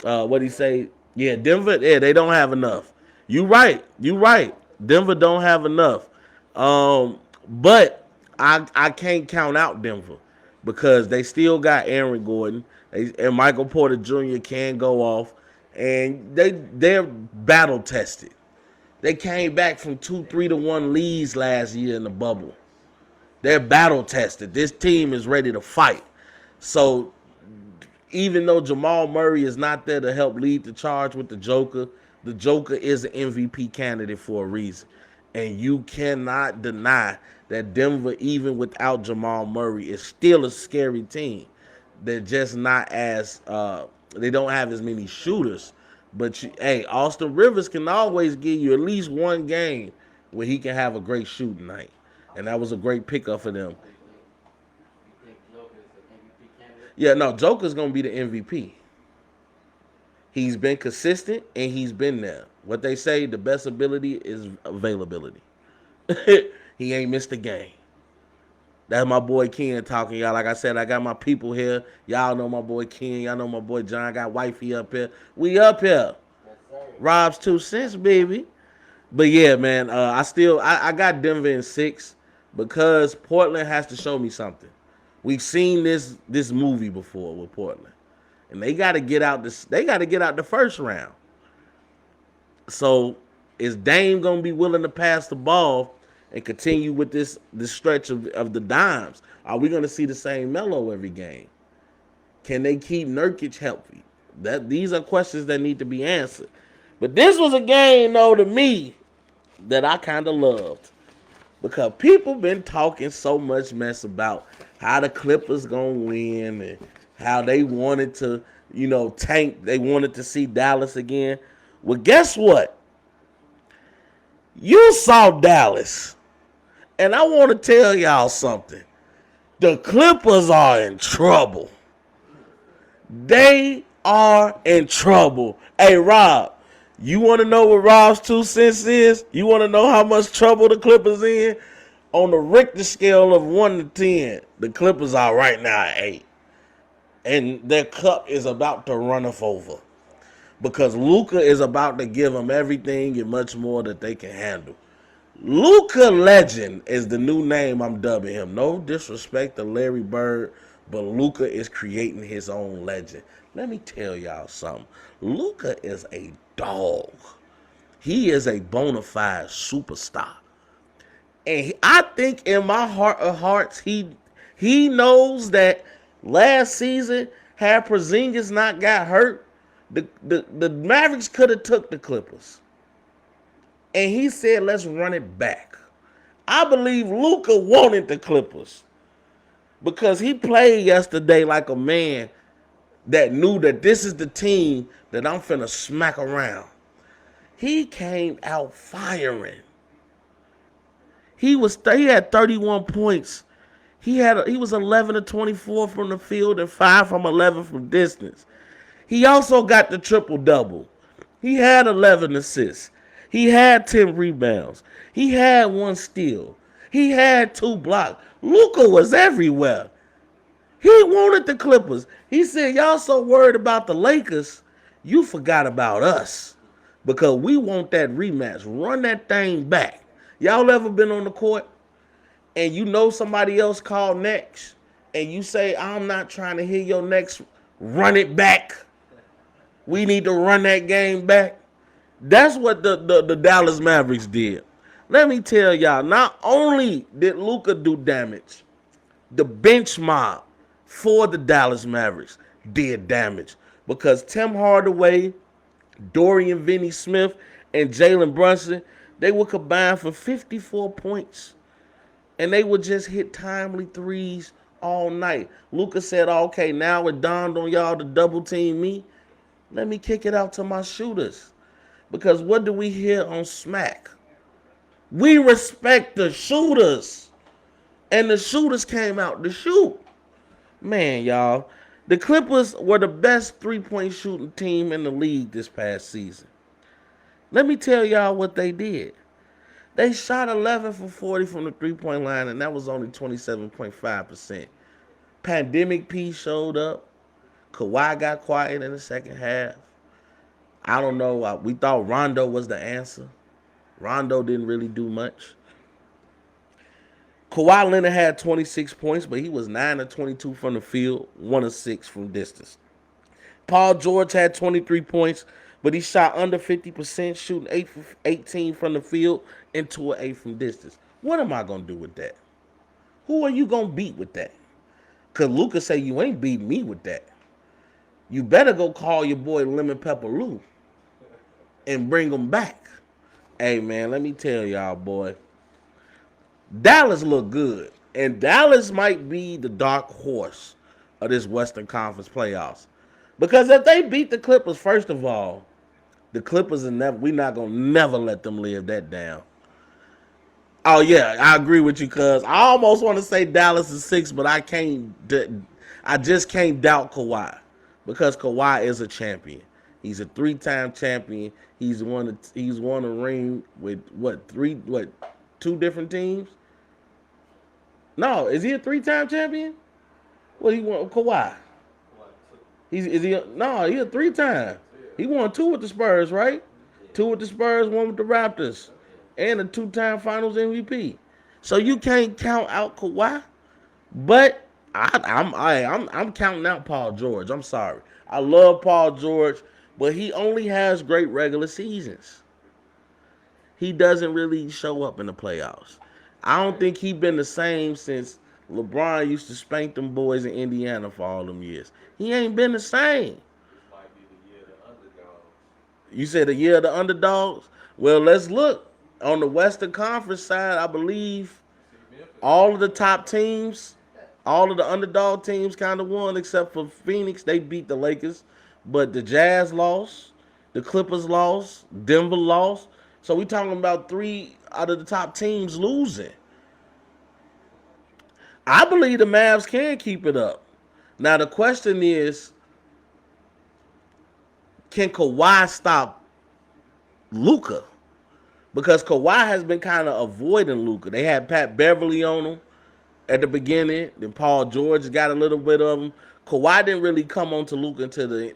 Speaker 1: What he say? Yeah, Denver. Yeah, they don't have enough. You right. You right. Denver don't have enough. But I can't count out Denver because they still got Aaron Gordon and Michael Porter Jr. can go off, and they're battle tested. They came back from 2-3-1 leads last year in the bubble. They're battle tested. This team is ready to fight. So even though Jamal Murray is not there to help lead the charge with the Joker is an MVP candidate for a reason. And you cannot deny that Denver, even without Jamal Murray, is still a scary team. They're just not as they don't have as many shooters. But hey, Austin Rivers can always give you at least one game where he can have a great shooting night. And that was a great pickup for them. Yeah, no, Joker's gonna be the MVP. He's been consistent and he's been there. What they say, the best ability is availability. He ain't missed a game. That's my boy Ken talking, y'all. Like I said, I got my people here. Y'all know my boy Ken. Y'all know my boy John. I got wifey up here. We up here. Rob's 2 cents, baby. But yeah, man, I got Denver in 6 because Portland has to show me something. We've seen this movie before with Portland, and they got to get out this. They got to get out the first round. So is Dame gonna be willing to pass the ball and continue with this stretch of the dimes? Are we gonna see the same Melo every game? Can they keep Nurkic healthy? These are questions that need to be answered. But this was a game, though, to me that I kind of loved because people been talking so much mess about how the Clippers gonna win and how they wanted to, tank. They wanted to see Dallas again. Well, guess what? You saw Dallas, and I want to tell y'all something. The Clippers are in trouble. They are in trouble. Hey, Rob, you want to know what Rob's 2 cents is? You want to know how much trouble the Clippers in? On the Richter scale of 1 to 10, the Clippers are right now at 8. And their cup is about to run off over. Because Luka is about to give them everything and much more that they can handle. Luka Legend is the new name I'm dubbing him. No disrespect to Larry Bird, but Luka is creating his own legend. Let me tell y'all something. Luka is a dog. He is a bona fide superstar. And I think in my heart of hearts, he knows that last season, had Porzingis not got hurt, the Mavericks could have took the Clippers. And he said, let's run it back. I believe Luka wanted the Clippers because he played yesterday like a man that knew that this is the team that I'm finna smack around. He came out firing. He had 31 points. He was 11 to 24 from the field and 5 from 11 from distance. He also got the triple-double. He had 11 assists. He had 10 rebounds. He had 1 steal. He had 2 blocks. Luka was everywhere. He wanted the Clippers. He said, y'all so worried about the Lakers, you forgot about us. Because we want that rematch. Run that thing back. Y'all ever been on the court and you know somebody else called next and you say, I'm not trying to hear your next, run it back. We need to run that game back. That's what the Dallas Mavericks did. Let me tell y'all, not only did Luka do damage, the bench mob for the Dallas Mavericks did damage. Because Tim Hardaway, Dorian Finney-Smith, and Jalen Brunson, they would combine for 54 points. And they would just hit timely threes all night. Luka said, okay, now it dawned on y'all to double team me. Let me kick it out to my shooters. Because what do we hear on Smack? We respect the shooters. And the shooters came out to shoot. Man, y'all, the Clippers were the best three-point shooting team in the league this past season. Let me tell y'all what they did. They shot 11 for 40 from the three-point line, and that was only 27.5%. Pandemic P showed up. Kawhi got quiet in the second half. I don't know. We thought Rondo was the answer. Rondo didn't really do much. Kawhi Leonard had 26 points, but he was 9 of 22 from the field, 1 of 6 from distance. Paul George had 23 points, but he shot under 50%, shooting 8 for 18 from the field and 2 of 8 from distance. What am I going to do with that? Who are you going to beat with that? Because Luka say you ain't beating me with that. You better go call your boy Lemon Pepper Lou and bring him back. Hey, man, let me tell y'all, boy. Dallas look good. And Dallas might be the dark horse of this Western Conference playoffs. Because if they beat the Clippers, first of all, the Clippers we're not gonna never let them live that down. Oh yeah, I agree with you, cuz I almost want to say Dallas is 6, but I just can't doubt Kawhi. Because Kawhi is a champion. He's a three-time champion. He's won a ring with two different teams? No, is he a three-time champion? What he won? Kawhi. He a three-time. He won two with the Spurs, right? Two with the Spurs, one with the Raptors, and a two-time Finals MVP. So you can't count out Kawhi. But I'm counting out Paul George. I'm sorry. I love Paul George, but he only has great regular seasons. He doesn't really show up in the playoffs. I don't think he been the same since LeBron used to spank them boys in Indiana for all them years. He ain't been the same. You said the year of the underdogs? Well, let's look. On the Western Conference side, I believe all of the top teams, all of the underdog teams kind of won except for Phoenix. They beat the Lakers. But the Jazz lost, the Clippers lost, Denver lost. So we talking about three out of the top teams losing. I believe the Mavs can keep it up. Now the question is, can Kawhi stop Luka? Because Kawhi has been kind of avoiding Luka. They had Pat Beverly on him at the beginning. Then Paul George got a little bit of him. Kawhi didn't really come on to Luka until the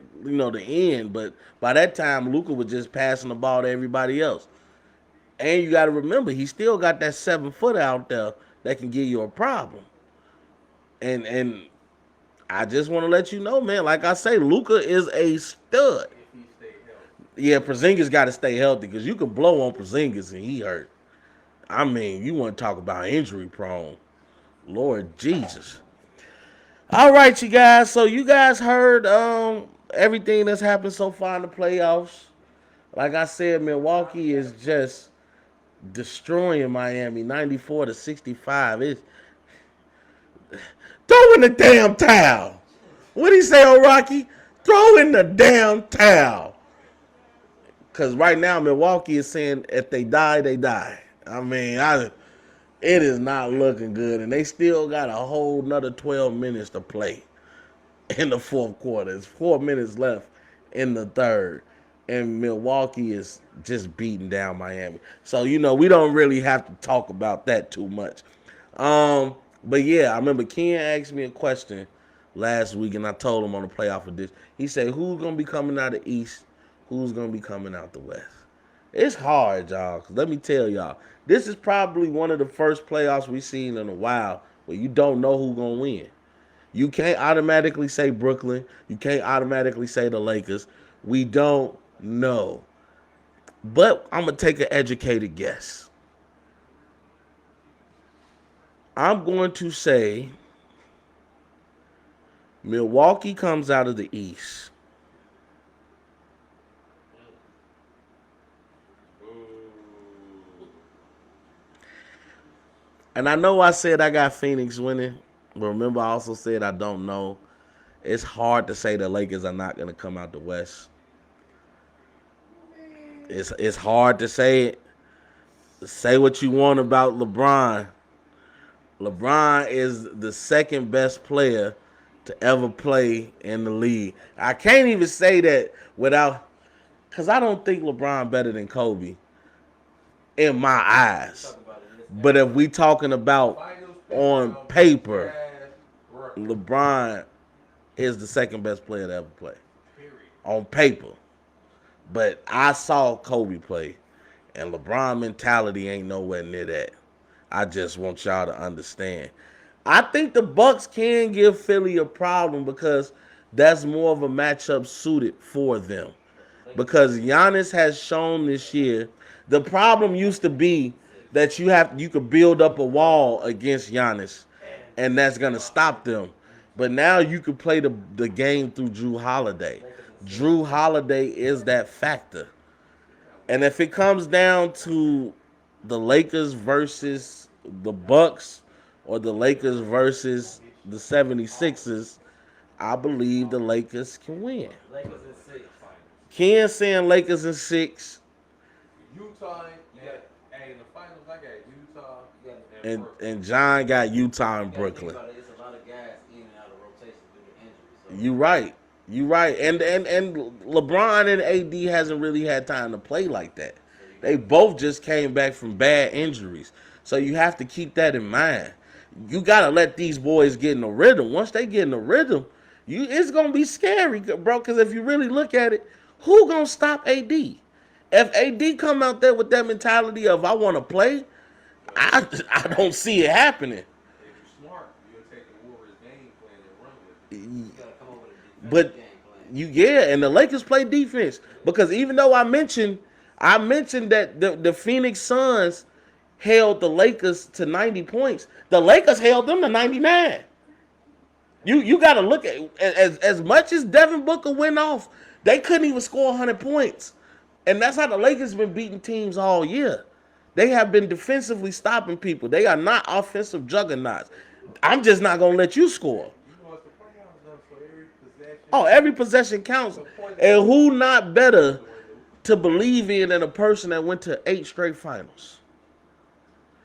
Speaker 1: end. But by that time, Luka was just passing the ball to everybody else. And you got to remember, he still got that 7-footer out there that can give you a problem. And I just want to let you know, man. Like I say, Luka is a stud. Yeah, Porzingis got to stay healthy because you can blow on Porzingis and he hurt. I mean, you want to talk about injury prone. Lord Jesus. All right, you guys. So you guys heard everything that's happened so far in the playoffs. Like I said, Milwaukee is just destroying Miami, 94-65. It's throw in the damn towel. What did he say on Rocky? Throw in the damn towel. Because right now, Milwaukee is saying if they die, they die. I mean, it is not looking good. And they still got a whole another 12 minutes to play in the fourth quarter. There's 4 minutes left in the third. And Milwaukee is just beating down Miami. So, we don't really have to talk about that too much. But yeah, I remember Ken asked me a question last week, and I told him on the playoff edition. He said, who's going to be coming out of the East? Who's going to be coming out the West? It's hard, y'all. 'Cause let me tell y'all, this is probably one of the first playoffs we've seen in a while where you don't know who's going to win. You can't automatically say Brooklyn. You can't automatically say the Lakers. We don't know. But I'm going to take an educated guess. I'm going to say Milwaukee comes out of the East. And I know I said I got Phoenix winning, but remember I also said I don't know. It's hard to say the Lakers are not going to come out the West. It's hard to say it. Say what you want about LeBron. LeBron is the second best player to ever play in the league. I can't even say that without, because I don't think LeBron better than Kobe in my eyes. But if we talking about on paper, LeBron is the second best player to ever play. On paper. But I saw Kobe play, and LeBron mentality ain't nowhere near that. I just want y'all to understand. I think the Bucks can give Philly a problem because that's more of a matchup suited for them. Because Giannis has shown this year, the problem used to be that you could build up a wall against Giannis, and that's gonna stop them. But now you could play the game through Drew Holiday. Drew Holiday is that factor. And if it comes down to the Lakers versus the Bucks or the Lakers versus the 76ers, I believe the Lakers can win. Ken saying Lakers in 6.
Speaker 2: Utah, in the finals, I got Utah.
Speaker 1: And John got Utah and Brooklyn.
Speaker 3: There's a lot of guys in and out of rotation due to injury. So
Speaker 1: You right. You right, and LeBron and AD hasn't really had time to play like that. They both just came back from bad injuries, so you have to keep that in mind. You gotta let these boys get in the rhythm. Once they get in the rhythm, it's gonna be scary, bro. Because if you really look at it, who gonna stop AD? If AD come out there with that mentality of I want to play, I don't see it happening.
Speaker 2: If you're smart, you'll take the Warriors game plan and run with it.
Speaker 3: You gotta come up with a defensive
Speaker 1: But
Speaker 3: game plan.
Speaker 1: and the Lakers play defense because even though I mentioned that the Phoenix Suns held the Lakers to 90 points, the Lakers held them to 99. You got to look at as much as Devin Booker went off, they couldn't even score 100 points, and that's how the Lakers been beating teams all year. They have been defensively stopping people. They are not offensive juggernauts. I'm just not gonna let you score.
Speaker 2: You know what the playoffs done for every possession?
Speaker 1: Oh, every possession counts.
Speaker 2: The point
Speaker 1: And
Speaker 2: that
Speaker 1: who not better
Speaker 2: dwindle.
Speaker 1: to believe in than a person that went to 8 straight finals?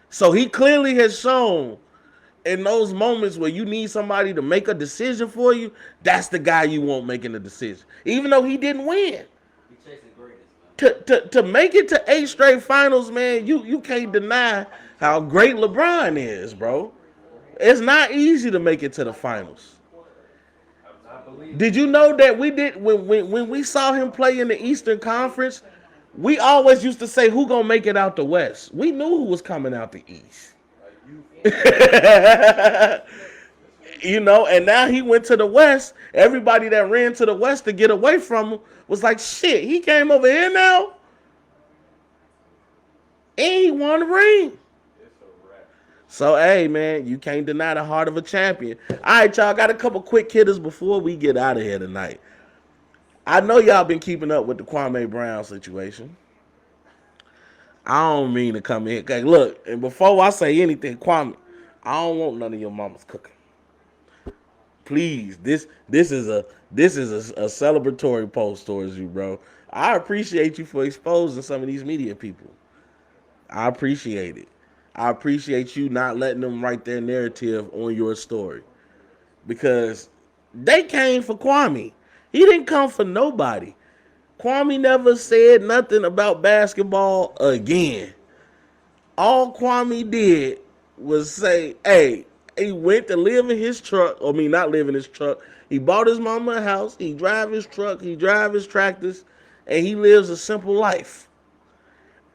Speaker 1: So he clearly has shown in those moments where you need somebody to make a decision for you, that's the guy you want making the decision. Even though he didn't win.
Speaker 3: He chasing greatness, man.
Speaker 1: To make it to 8 straight finals, man, you can't deny how great LeBron is, bro. It's not easy to make it to the finals.
Speaker 2: I believe
Speaker 1: Did you know that we did when we saw him play in the Eastern Conference? We always used to say who gonna make it out the West. We knew who was coming out the East. And now he went to the West. Everybody that ran to the West to get away from him was like, shit, he came over here now and he won the ring.
Speaker 2: it's a wrap.
Speaker 1: So, hey, man, you can't deny the heart of a champion. All right, y'all, got a couple quick hitters before we get out of here tonight. I know y'all been keeping up with the Kwame Brown situation. I don't mean to come in. Okay, look, and before I say anything, Kwame, I don't want none of your mama's cooking. Please, this is a celebratory post towards you, bro. I appreciate you for exposing some of these media people. I appreciate it. I appreciate you not letting them write their narrative on your story because they came for Kwame. He didn't come for nobody. Kwame never said nothing about basketball again. All Kwame did was say, hey, he went to live in his truck. I mean, not live in his truck. He bought his mama a house. He drive his truck. He drive his tractors. And he lives a simple life.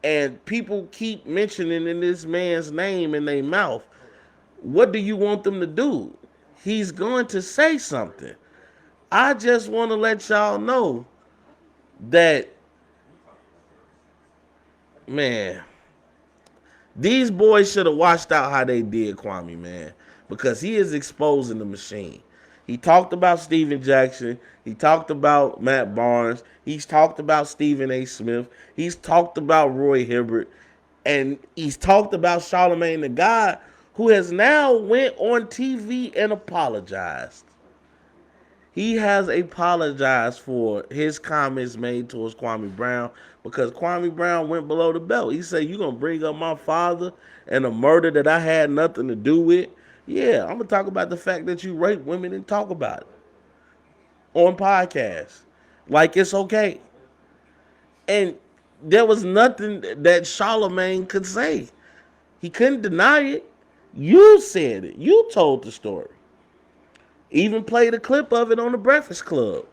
Speaker 1: And people keep mentioning in this man's name in their mouth. What do you want them to do? He's going to say something. I just want to let y'all know that, man, these boys should have watched out how they did Kwame, man, because he is exposing the machine. He talked about Steven Jackson. He talked about Matt Barnes. He's talked about Stephen A. Smith. He's talked about Roy Hibbert. And he's talked about Charlamagne the God, who has now went on TV and apologized. He has apologized for his comments made towards Kwame Brown because Kwame Brown went below the belt. He said, you going to bring up my father and a murder that I had nothing to do with? Yeah, I'm going to talk about the fact that you rape women and talk about it on podcasts. Like it's okay. And there was nothing that Charlamagne could say. He couldn't deny it. You said it. You told the story. Even played a clip of it on the Breakfast Club.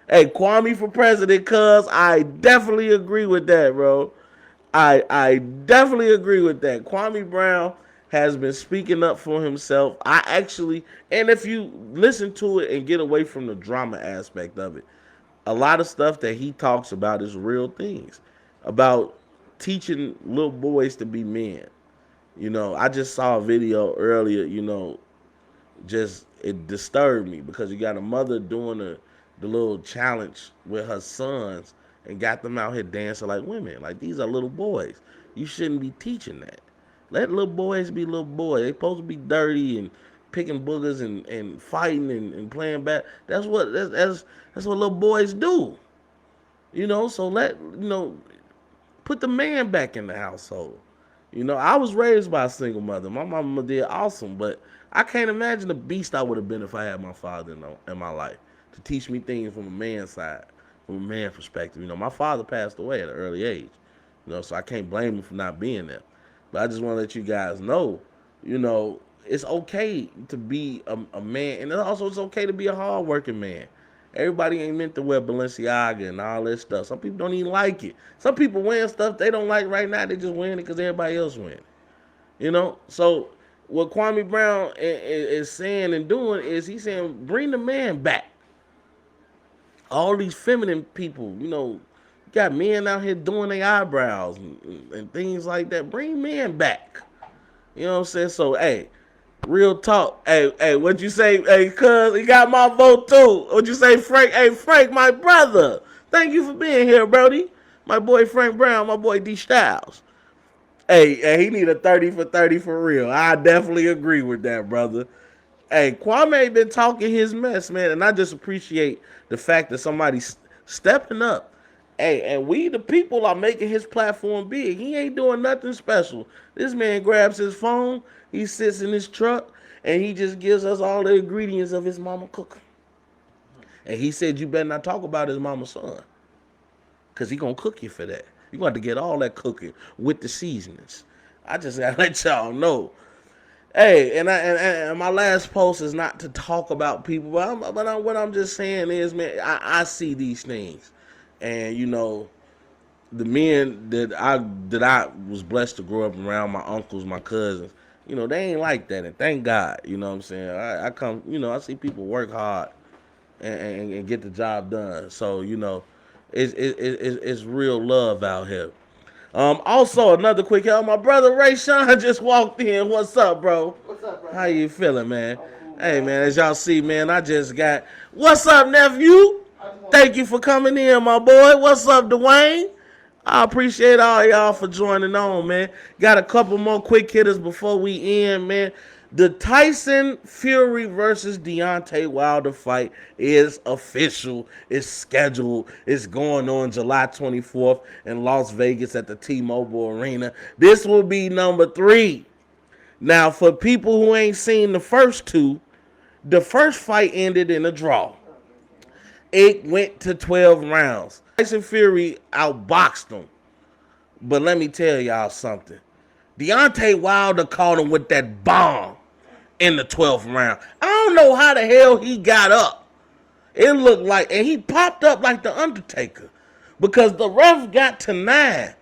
Speaker 1: Hey, Kwame for president, cuz I definitely agree with that, bro. I definitely agree with that. Kwame Brown has been speaking up for himself. And if you listen to it and get away from the drama aspect of it, a lot of stuff that he talks about is real things. About teaching little boys to be men. I just saw a video earlier, just it disturbed me because you got a mother doing the little challenge with her sons and got them out here dancing like women. Like these are little boys. You shouldn't be teaching that. Let little boys be little boys. They supposed to be dirty and picking boogers and fighting and playing bad. That's what little boys do. So put the man back in the household. I was raised by a single mother. My mama did awesome, but I can't imagine the beast I would have been if I had my father in my life. to teach me things from a man's side, from a man perspective. My father passed away at an early age, so I can't blame him for not being there. But I just want to let you guys know, it's okay to be a man, and also it's okay to be a hardworking man. Everybody ain't meant to wear Balenciaga and all this stuff. Some people don't even like it. Some people wearing stuff they don't like right now. They just wearing it because everybody else wearing it. So what Kwame Brown is saying and doing is he's saying bring the man back. All these feminine people, got men out here doing their eyebrows and things like that. Bring men back. You know what I'm saying? So, hey, real talk. Hey, what you say? Hey, cuz, he got my vote too. What you say, Frank? Hey, Frank, my brother. Thank you for being here, Brody. My boy Frank Brown, my boy D Styles. Hey, he need a 30 for 30 for real. I definitely agree with that, brother. Hey, Kwame been talking his mess, man, and I just appreciate the fact that somebody's stepping up. Hey, and we the people are making his platform big. He ain't doing nothing special. This man grabs his phone, he sits in his truck, and he just gives us all the ingredients of his mama cooking. And he said you better not talk about his mama's son, because he gonna cook you for that. You got to get all that cooking with the seasonings. I just gotta let y'all know. Hey, and my last post is not to talk about people, but what I'm just saying is, man, I see these things, and the men that I was blessed to grow up around, my uncles, my cousins, they ain't like that, and thank God, you know what I'm saying. I come, I see people work hard and get the job done, so it's real love out here. Also, another quick help. My brother Ray Sean just walked in. What's up, bro?
Speaker 3: What's up, bro?
Speaker 1: How you feeling, man?
Speaker 3: Cool,
Speaker 1: Hey, man, as y'all see, man, I just got. What's up, nephew? Thank you for coming in, my boy. What's up, Dwayne? I appreciate all y'all for joining on, man. Got a couple more quick hitters before we end, man. The Tyson Fury versus Deonte Wilder fight is official. It's scheduled. It's going on July 24th in Las Vegas at the T-Mobile Arena. This will be number 3. Now, for people who ain't seen the first two, the first fight ended in a draw. It went to 12 rounds. Tyson Fury outboxed him. But let me tell y'all something. Deontay Wilder caught him with that bomb in the 12th round. I don't know how the hell he got up. It looked like, and he popped up like the Undertaker, because the ref got to 9,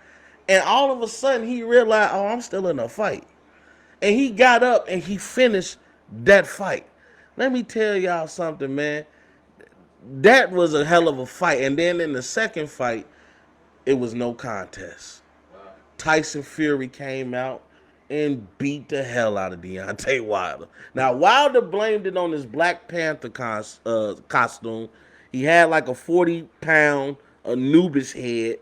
Speaker 1: and all of a sudden he realized, oh, I'm still in a fight. And he got up and he finished that fight. Let me tell y'all something, man. That was a hell of a fight. And then in the second fight, it was no contest. Tyson Fury came out and beat the hell out of Deontay Wilder. Now, Wilder blamed it on his Black Panther costume. He had like a 40-pound Anubis head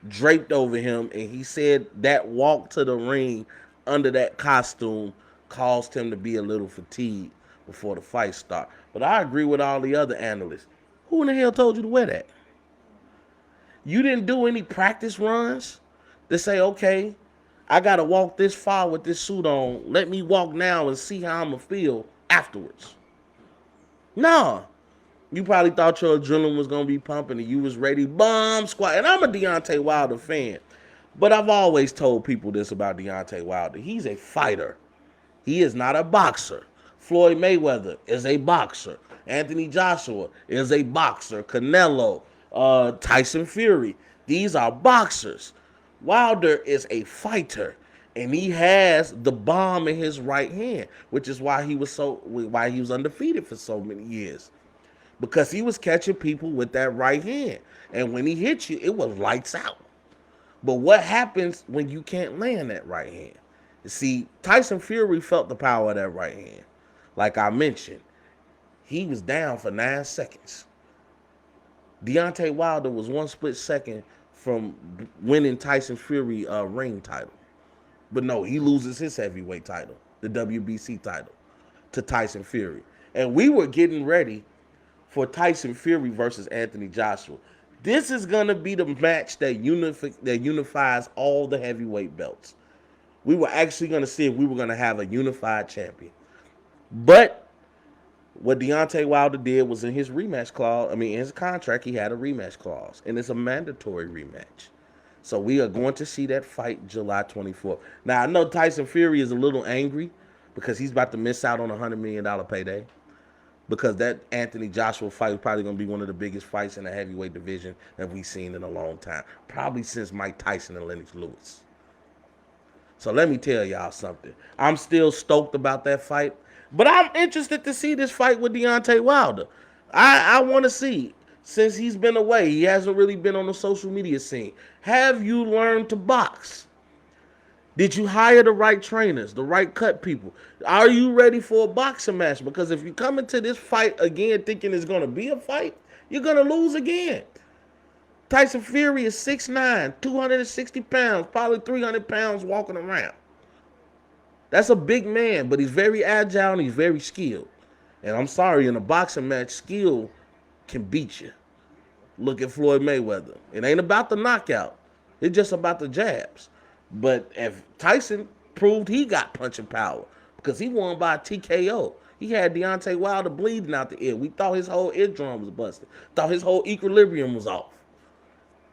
Speaker 1: draped over him, and he said that walk to the ring under that costume caused him to be a little fatigued before the fight started. But I agree with all the other analysts. Who in the hell told you to wear that? You didn't do any practice runs to say, okay, I got to walk this far with this suit on. Let me walk now and see how I'm going to feel afterwards. No. You probably thought your adrenaline was going to be pumping and you was ready. Bomb squat. And I'm a Deontay Wilder fan. But I've always told people this about Deontay Wilder. He's a fighter. He is not a boxer. Floyd Mayweather is a boxer. Anthony Joshua is a boxer. Canelo, Tyson Fury. These are boxers. Wilder is a fighter, and he has the bomb in his right hand, which is why he was undefeated for so many years, because he was catching people with that right hand, and when he hit you, it was lights out. But what happens when you can't land that right hand? You see, Tyson Fury felt the power of that right hand. Like I mentioned, he was down for 9 seconds. Deontay Wilder was 1 split second from winning Tyson Fury ring title. But no, he loses his heavyweight title, the WBC title, to Tyson Fury. And we were getting ready for Tyson Fury versus Anthony Joshua. This is going to be the match that unifies all the heavyweight belts. We were actually going to see if we were going to have a unified champion. But What Deontay Wilder did was in his rematch clause. I mean, in his contract, he had a rematch clause, and it's a mandatory rematch. So we are going to see that fight July 24th. Now I know Tyson Fury is a little angry because he's about to miss out on a $100 million payday. Because that Anthony Joshua fight is probably going to be one of the biggest fights in the heavyweight division that we've seen in a long time. Probably since Mike Tyson and Lennox Lewis. So let me tell y'all something. I'm still stoked about that fight. But I'm interested to see this fight with Deontay Wilder. I want to see. Since he's been away, he hasn't really been on the social media scene. Have you learned to box? Did you hire the right trainers, the right cut people? Are you ready for a boxing match? Because if you come into this fight again thinking it's going to be a fight, you're going to lose again. Tyson Fury is 6'9", 260 pounds, probably 300 pounds walking around. That's a big man, but he's very agile and he's very skilled. And I'm sorry, in a boxing match, skill can beat you. Look at Floyd Mayweather. It ain't about the knockout. It's just about the jabs. But if Tyson proved he got punching power because he won by a TKO. He had Deontay Wilder bleeding out the ear. We thought his whole eardrum was busted. Thought his whole equilibrium was off.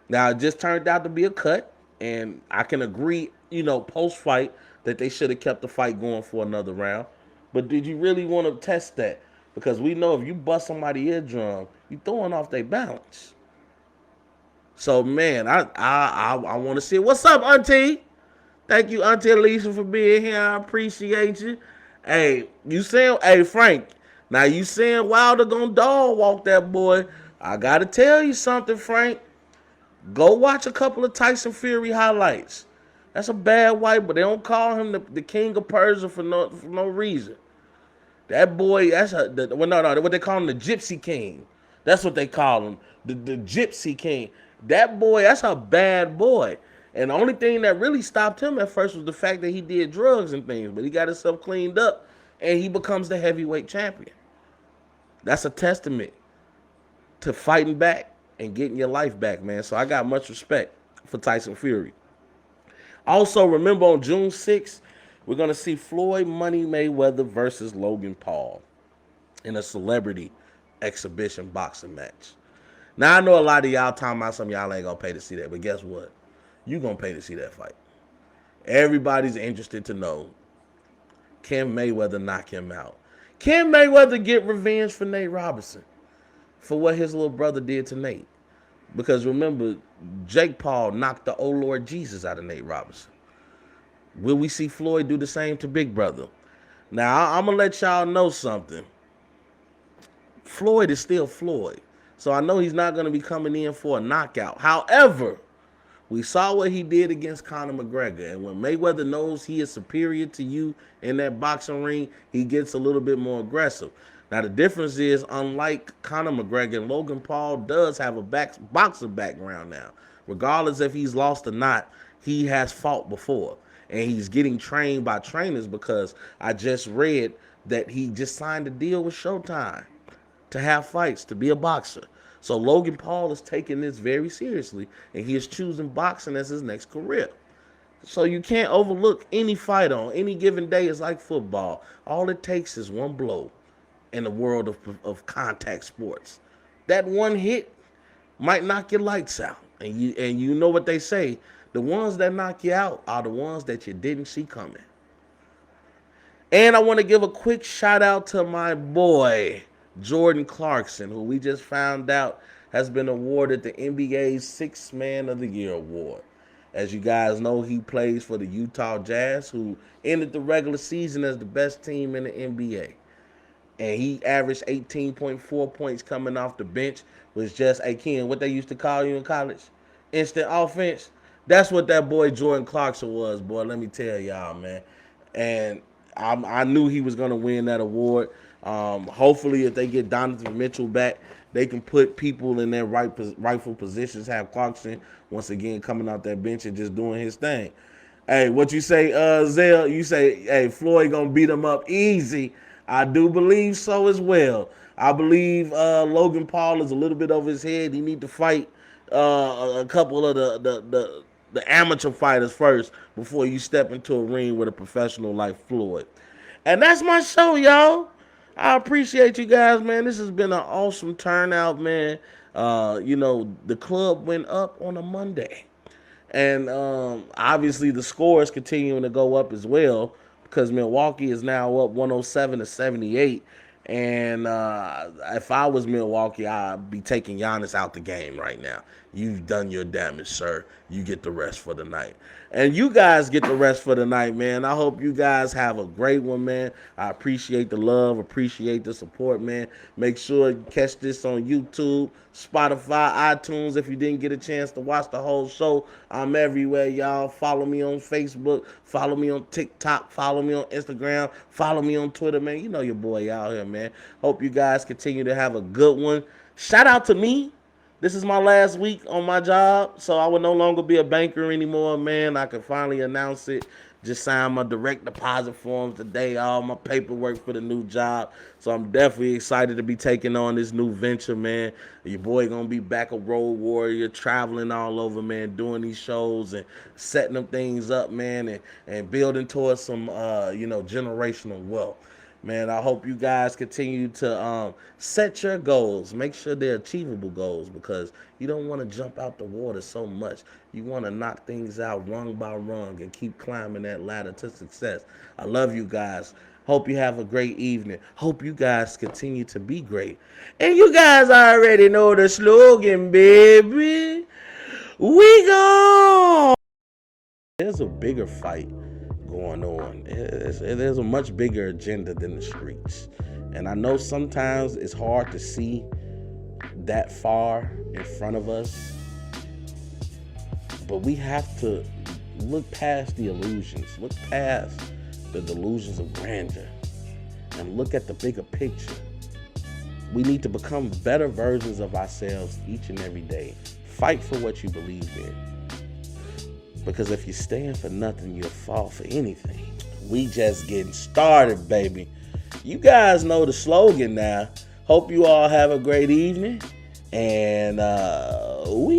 Speaker 1: Now, it just turned out to be a cut. And I can agree, post-fight that they should have kept the fight going for another round. But did you really want to test that? Because we know if you bust somebody's eardrum, you throwing off their balance. So, man, I want to see it. What's up, Auntie? Thank you, Auntie Alicia, for being here. I appreciate you. Hey, Frank, now you saying Wilder gonna dog walk that boy. I got to tell you something, Frank. Go watch a couple of Tyson Fury highlights. That's a bad white, but they don't call him the king of Persia for no reason. That boy, what they call him, the Gypsy King. That's what they call him, the Gypsy King. That boy, that's a bad boy. And the only thing that really stopped him at first was the fact that he did drugs and things, but he got himself cleaned up, and he becomes the heavyweight champion. That's a testament to fighting back and getting your life back, man. So I got much respect for Tyson Fury. Also, remember on June 6th, we're going to see Floyd Money Mayweather versus Logan Paul in a celebrity exhibition boxing match. Now, I know a lot of y'all talking about some of y'all ain't going to pay to see that, but guess what? You going to pay to see that fight. Everybody's interested to know, can Mayweather knock him out? Can Mayweather get revenge for Nate Robinson for what his little brother did to Nate? Because remember, Jake Paul knocked the oh Lord Jesus out of Nate Robinson. Will we see Floyd do the same to Big Brother? Now, I'm going to let y'all know something. Floyd is still Floyd. So I know he's not going to be coming in for a knockout. However, we saw what he did against Conor McGregor. And when Mayweather knows he is superior to you in that boxing ring, he gets a little bit more aggressive. Now, the difference is, unlike Conor McGregor, Logan Paul does have a boxer background now. Regardless if he's lost or not, he has fought before. And he's getting trained by trainers because I just read that he just signed a deal with Showtime to have fights, to be a boxer. So Logan Paul is taking this very seriously, and he is choosing boxing as his next career. So you can't overlook any fight on any given day. It's like football. All it takes is one blow in the world of contact sports. That one hit might knock your lights out. And you know what they say, the ones that knock you out are the ones that you didn't see coming. And I want to give a quick shout out to my boy, Jordan Clarkson, who we just found out has been awarded the NBA's Sixth Man of the Year award. As you guys know, he plays for the Utah Jazz, who ended the regular season as the best team in the NBA. And he averaged 18.4 points coming off the bench, was just, hey, Ken, what they used to call you in college? Instant offense. That's what that boy Jordan Clarkson was, boy. Let me tell y'all, man. And I knew he was going to win that award. Hopefully, if they get Donovan Mitchell back, they can put people in their rightful positions, have Clarkson, once again, coming out that bench and just doing his thing. Hey, what you say, Zell? You say, hey, Floyd going to beat him up easy. I do believe so as well. I believe Logan Paul is a little bit over his head. He need to fight a couple of the amateur fighters first before you step into a ring with a professional like Floyd. And that's my show, y'all. I appreciate you guys, man. This has been an awesome turnout, man. The club went up on a Monday. And obviously the score is continuing to go up as well because Milwaukee is now up 107-78. And if I was Milwaukee, I'd be taking Giannis out the game right now. You've done your damage, sir. You get the rest for the night. And you guys get the rest for the night, man. I hope you guys have a great one, man. I appreciate the love, appreciate the support, man. Make sure you catch this on YouTube, Spotify, iTunes. If you didn't get a chance to watch the whole show, I'm everywhere, y'all. Follow me on Facebook, follow me on TikTok, follow me on Instagram, follow me on Twitter, man. You know your boy out here, man. Hope you guys continue to have a good one. Shout out to me. This is my last week on my job, so I will no longer be a banker anymore, man. I can finally announce it. Just signed my direct deposit forms today, all my paperwork for the new job. So I'm definitely excited to be taking on this new venture, man. Your boy gonna be back a road warrior, traveling all over, man, doing these shows and setting them things up, man, and building towards some, generational wealth. Man, I hope you guys continue to set your goals. Make sure they're achievable goals because you don't want to jump out the water so much. You want to knock things out rung by rung and keep climbing that ladder to success. I love you guys. Hope you have a great evening. Hope you guys continue to be great. And you guys already know the slogan, baby. We go. There's a bigger fight going on. There's a much bigger agenda than the streets. And I know sometimes it's hard to see that far in front of us, but we have to look past the illusions, look past the delusions of grandeur, and look at the bigger picture. We need to become better versions of ourselves each and every day. Fight for what you believe in. Because if you stand for nothing, you'll fall for anything. We just getting started, baby. You guys know the slogan now. Hope you all have a great evening. And we